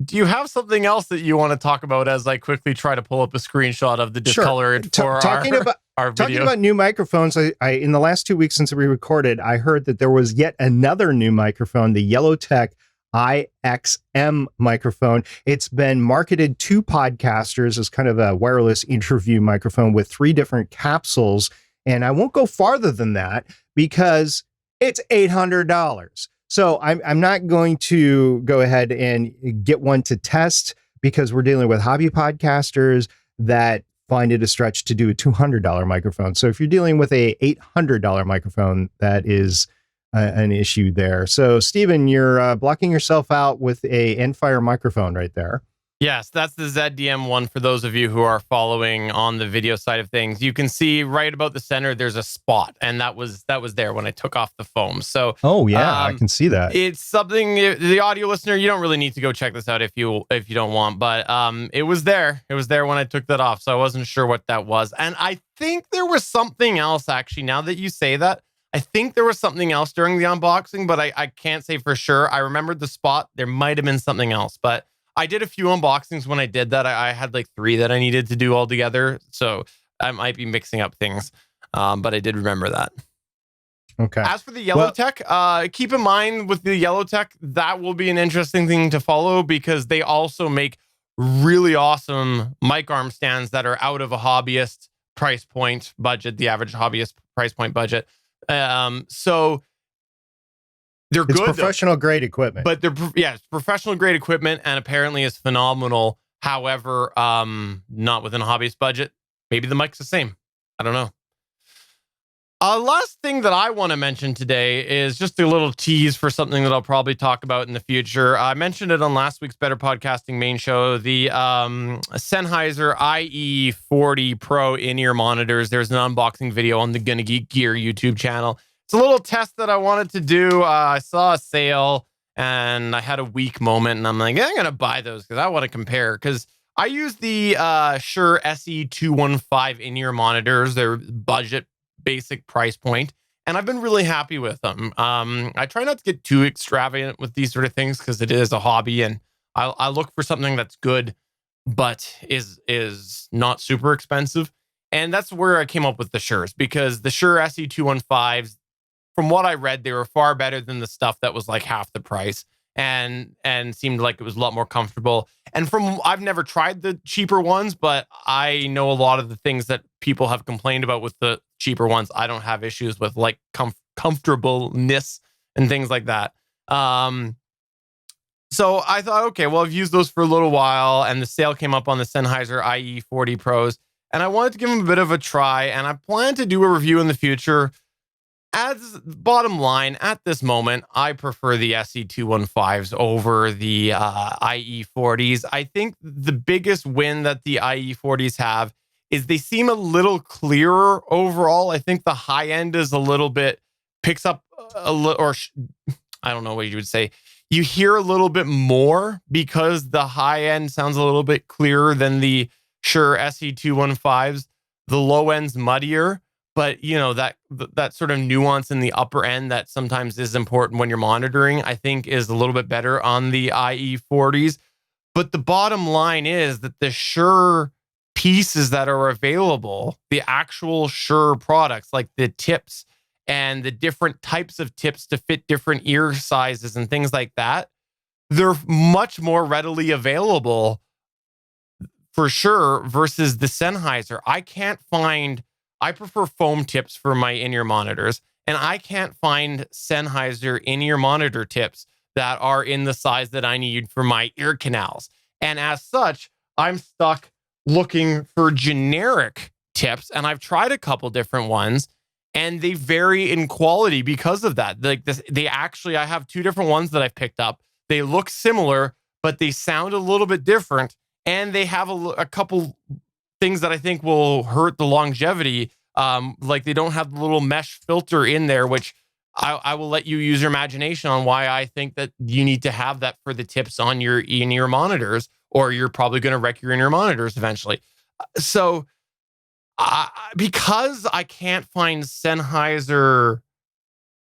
Do you have something else that you want to talk about as I quickly try to pull up a screenshot of the discolored for talking our about video? Talking about new microphones, I in the last 2 weeks since we recorded, I heard that there was yet another new microphone, the Yellowtec IEM microphone. It's been marketed to podcasters as kind of a wireless interview microphone with 3 different capsules. And I won't go farther than that because it's $800. So I'm not going to go ahead and get one to test because we're dealing with hobby podcasters that find it a stretch to do a $200 microphone. So if you're dealing with a $800 microphone, that is an issue there. So Stephen, you're blocking yourself out with a Endfire microphone right there. Yes, that's the ZDM one for those of you who are following on the video side of things. You can see right about the center, there's a spot, and that was there when I took off the foam. So, oh yeah, I can see that. It's something, the audio listener, you don't really need to go check this out if you don't want, but it was there. It was there when I took that off, so I wasn't sure what that was. And I think there was something else, actually, now that you say that. I think there was something else during the unboxing, but I can't say for sure. I remembered the spot. There might have been something else, but I did a few unboxings when I did that. I had like 3 that I needed to do all together. So I might be mixing up things, but I did remember that. Okay. As for the Yellowtec, keep in mind with the Yellowtec, that will be an interesting thing to follow because they also make really awesome mic arm stands that are out of a hobbyist price point budget, the average hobbyist price point budget. So they're it's good, professional grade equipment, but it's professional grade equipment and apparently is phenomenal. However, not within a hobbyist budget. Maybe the mic's the same. I don't know. Last thing that I want to mention today is just a little tease for something that I'll probably talk about in the future. I mentioned it on last week's Better Podcasting main show, the Sennheiser IE40 Pro in-ear monitors. There's an unboxing video on the GonnaGeek Gear YouTube channel. It's a little test that I wanted to do. I saw a sale and I had a weak moment and I'm like, I'm going to buy those because I want to compare. Because I use the Shure SE215 in-ear monitors. They're budget basic price point, and I've been really happy with them. I try not to get too extravagant with these sort of things because it is a hobby, and I look for something that's good but is not super expensive. And that's where I came up with the Shures, because the Shure SE215s, from what I read, they were far better than the stuff that was like half the price and seemed like it was a lot more comfortable. And I've never tried the cheaper ones, but I know a lot of the things that people have complained about with the cheaper ones, I don't have issues with, like comfortableness and things like that. So I thought, okay, well, I've used those for a little while, and the sale came up on the Sennheiser IE40 Pros, and I wanted to give them a bit of a try, and I plan to do a review in the future. As bottom line, at this moment, I prefer the SE215s over the IE40s. I think the biggest win that the IE40s have is they seem a little clearer overall. I think the high end is a little bit, picks up a little, or I don't know what you would say. You hear a little bit more because the high end sounds a little bit clearer than the Shure SE215s. The low end's muddier. But, you know, that sort of nuance in the upper end that sometimes is important when you're monitoring, I think is a little bit better on the IE40s. But the bottom line is that the Shure pieces that are available, the actual Shure products, like the tips and the different types of tips to fit different ear sizes and things like that, they're much more readily available for Shure versus the Sennheiser. I prefer foam tips for my in-ear monitors, and I can't find Sennheiser in-ear monitor tips that are in the size that I need for my ear canals. And as such, I'm stuck looking for generic tips, and I've tried a couple different ones, and they vary in quality because of that. Like I have 2 different ones that I've picked up. They look similar, but they sound a little bit different, and they have a couple things that I think will hurt the longevity. Like they don't have the little mesh filter in there, which I will let you use your imagination on why I think that you need to have that for the tips on your in-ear monitors, or you're probably going to wreck your in-ear monitors eventually. So because I can't find Sennheiser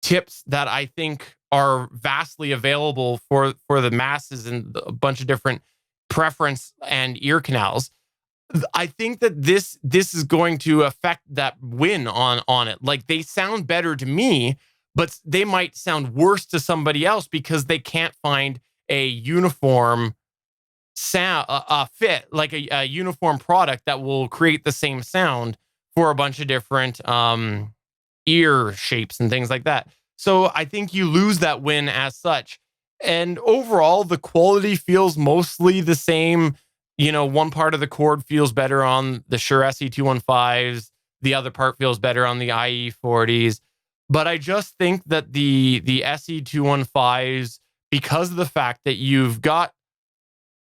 tips that I think are vastly available for the masses and a bunch of different preference and ear canals, I think that this is going to affect that win on it. Like, they sound better to me, but they might sound worse to somebody else because they can't find a uniform sound fit, like a uniform product that will create the same sound for a bunch of different ear shapes and things like that. So I think you lose that win as such. And overall, the quality feels mostly the same. You know, one part of the cord feels better on the Shure SE215s. The other part feels better on the IE40s. But I just think that the SE215s, because of the fact that you've got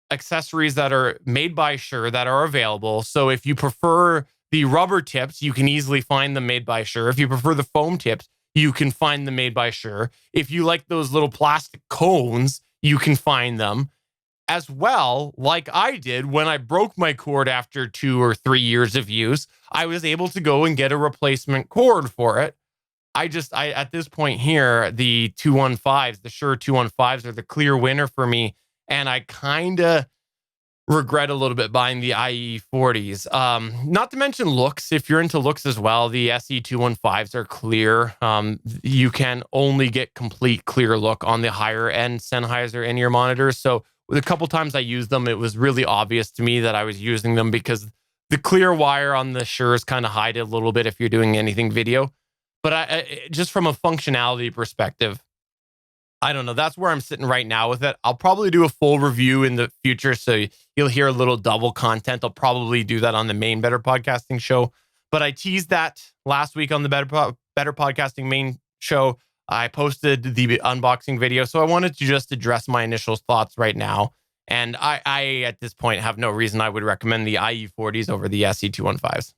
accessories that are made by Shure that are available. So if you prefer the rubber tips, you can easily find them made by Shure. If you prefer the foam tips, you can find them made by Shure. If you like those little plastic cones, you can find them as well. Like I did when I broke my cord after 2 or 3 years of use, I was able to go and get a replacement cord for it. I at this point here, the 215s, the Shure 215s are the clear winner for me. And I kind of regret a little bit buying the IE40s. Not to mention looks. If you're into looks as well, the SE215s are clear. You can only get complete clear look on the higher end Sennheiser in-ear monitors. So with a couple times I used them, it was really obvious to me that I was using them because the clear wire on the Shures kind of hide it a little bit if you're doing anything video. But I just from a functionality perspective, I don't know. That's where I'm sitting right now with it. I'll probably do a full review in the future, so you'll hear a little double content. I'll probably do that on the main Better Podcasting show. But I teased that last week on the Better Podcasting main show. I posted the unboxing video, so I wanted to just address my initial thoughts right now. And I at this point, have no reason I would recommend the IE40s over the SE215s.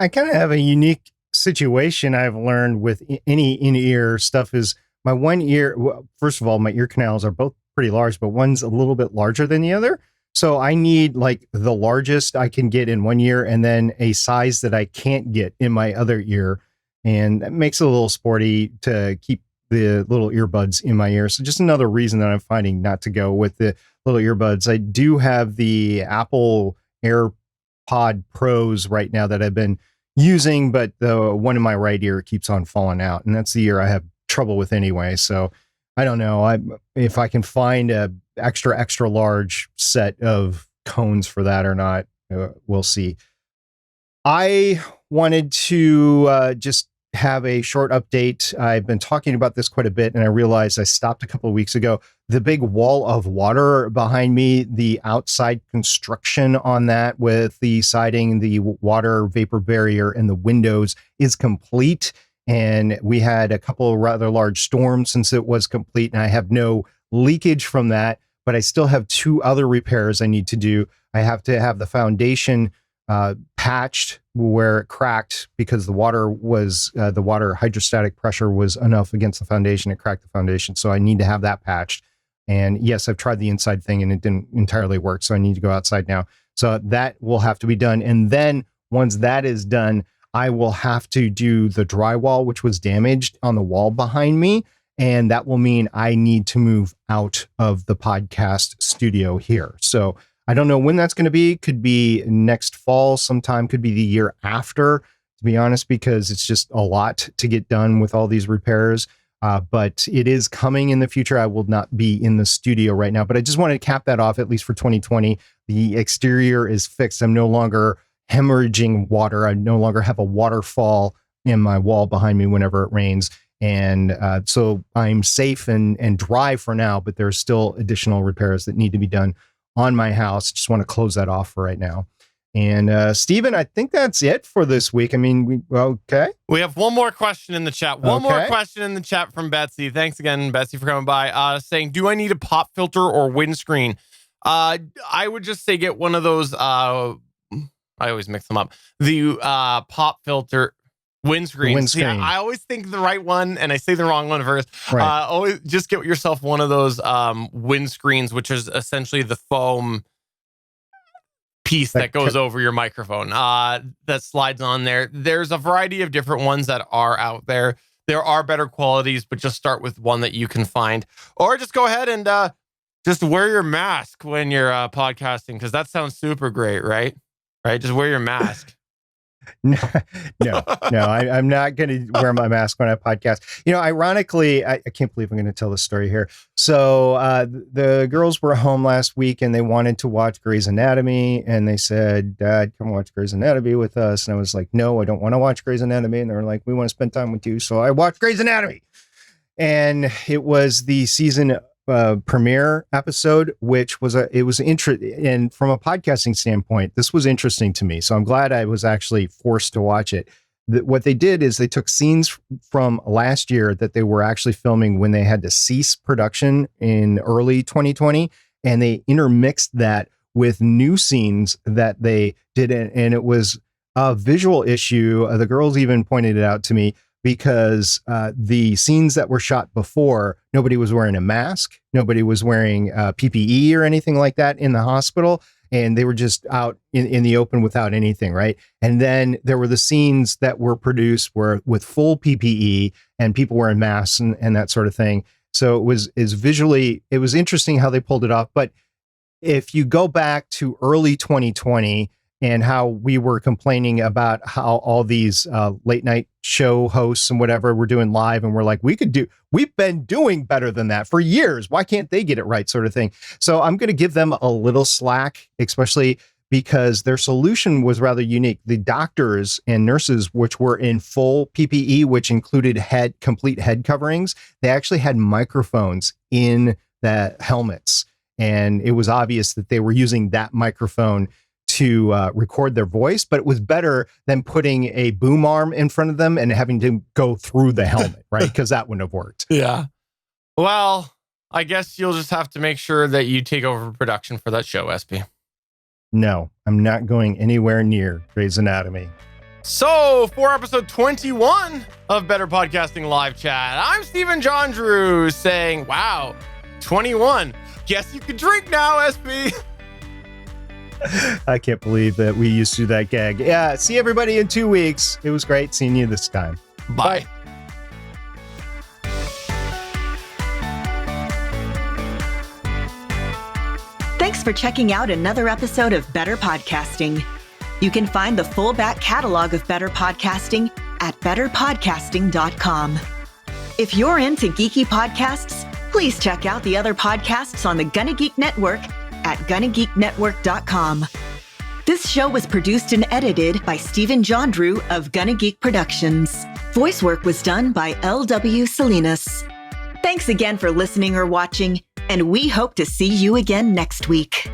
I kind of have a unique situation I've learned with any in-ear stuff is my one ear. Well, first of all, my ear canals are both pretty large, but one's a little bit larger than the other. So I need like the largest I can get in one ear and then a size that I can't get in my other ear. And that makes it a little sporty to keep the little earbuds in my ear. So just another reason that I'm finding not to go with the little earbuds. I do have the Apple AirPod Pros right now that I've been using, but the one in my right ear keeps on falling out. And that's the ear I have trouble with anyway. So I don't know if I can find a extra large set of cones for that or not. We'll see. I wanted to just have a short update. I've been talking about this quite a bit, and I realized I stopped a couple of weeks ago. The big wall of water behind me, the outside construction on that with the siding, the water vapor barrier, and the windows is complete. And we had a couple of rather large storms since it was complete, and I have no leakage from that, but I still have 2 other repairs I need to do. I have to have the foundation patched where it cracked because the water hydrostatic pressure was enough against the foundation. It cracked the foundation. So I need to have that patched. And yes, I've tried the inside thing and it didn't entirely work. So I need to go outside now. So that will have to be done. And then once that is done, I will have to do the drywall, which was damaged on the wall behind me. And that will mean I need to move out of the podcast studio here. So I don't know when that's going to be. Could be next fall sometime, could be the year after, to be honest, because it's just a lot to get done with all these repairs. But it is coming in the future. I will not be in the studio right now, but I just wanted to cap that off, at least for 2020. The exterior is fixed. I'm no longer hemorrhaging water. I no longer have a waterfall in my wall behind me whenever it rains. And so I'm safe and dry for now, but there's still additional repairs that need to be done on my house. Just want to close that off for right now. And Stephen, I think that's it for this week. I mean, okay. We have one more question in the chat. One more question in the chat from Betsy. Thanks again, Betsy, for coming by. Saying, do I need a pop filter or windscreen? I would just say get one of those. I always mix them up. The pop filter. Windscreen. Windscreen. Yeah, I always think the right one, and I say the wrong one first. Right. Always just get yourself one of those windscreens, which is essentially the foam piece that goes over your microphone that slides on there. There's a variety of different ones that are out there. There are better qualities, but just start with one that you can find, or just go ahead and just wear your mask when you're podcasting, because that sounds super great, right? Right, just wear your mask. No, I'm not going to wear my mask when I podcast. Ironically, I can't believe I'm going to tell this story here. So the girls were home last week and they wanted to watch Grey's Anatomy, and they said, "Dad, come watch Grey's Anatomy with us." And I was like, "No, I don't want to watch Grey's Anatomy." And they were like, "We want to spend time with you." So I watched Grey's Anatomy, and it was the season premiere episode, which was interesting. And from a podcasting standpoint, this was interesting to me. So I'm glad I was actually forced to watch it. What they did is they took scenes from last year that they were actually filming when they had to cease production in early 2020, and they intermixed that with new scenes that they did. And it was a visual issue. The girls even pointed it out to me, because the scenes that were shot before, nobody was wearing a mask, nobody was wearing PPE or anything like that in the hospital, and they were just out in the open without anything, right? And then there were the scenes that were produced with full PPE and people wearing masks and that sort of thing. So it was interesting how they pulled it off. But if you go back to early 2020, and how we were complaining about how all these late night show hosts and whatever were doing live, and we're like, we've been doing better than that for years. Why can't they get it right, sort of thing? So I'm going to give them a little slack, especially because their solution was rather unique. The doctors and nurses, which were in full PPE, which included complete head coverings, they actually had microphones in the helmets. And it was obvious that they were using that microphone to record their voice, but it was better than putting a boom arm in front of them and having to go through the helmet, right? Because that wouldn't have worked. Yeah. Well, I guess you'll just have to make sure that you take over production for that show, SP. No, I'm not going anywhere near Grey's Anatomy. So, for episode 21 of Better Podcasting Live Chat, I'm Stephen Jondrew saying, wow, 21. Guess you can drink now, SP. I can't believe that we used to do that gag. Yeah, see everybody in 2 weeks. It was great seeing you this time. Bye. Thanks for checking out another episode of Better Podcasting. You can find the full back catalog of Better Podcasting at betterpodcasting.com. If you're into geeky podcasts, please check out the other podcasts on the GonnaGeek Network at GonnaGeekNetwork.com. This show was produced and edited by Stephen Jondrew of GonnaGeek Productions. Voice work was done by L.W. Salinas. Thanks again for listening or watching, and we hope to see you again next week.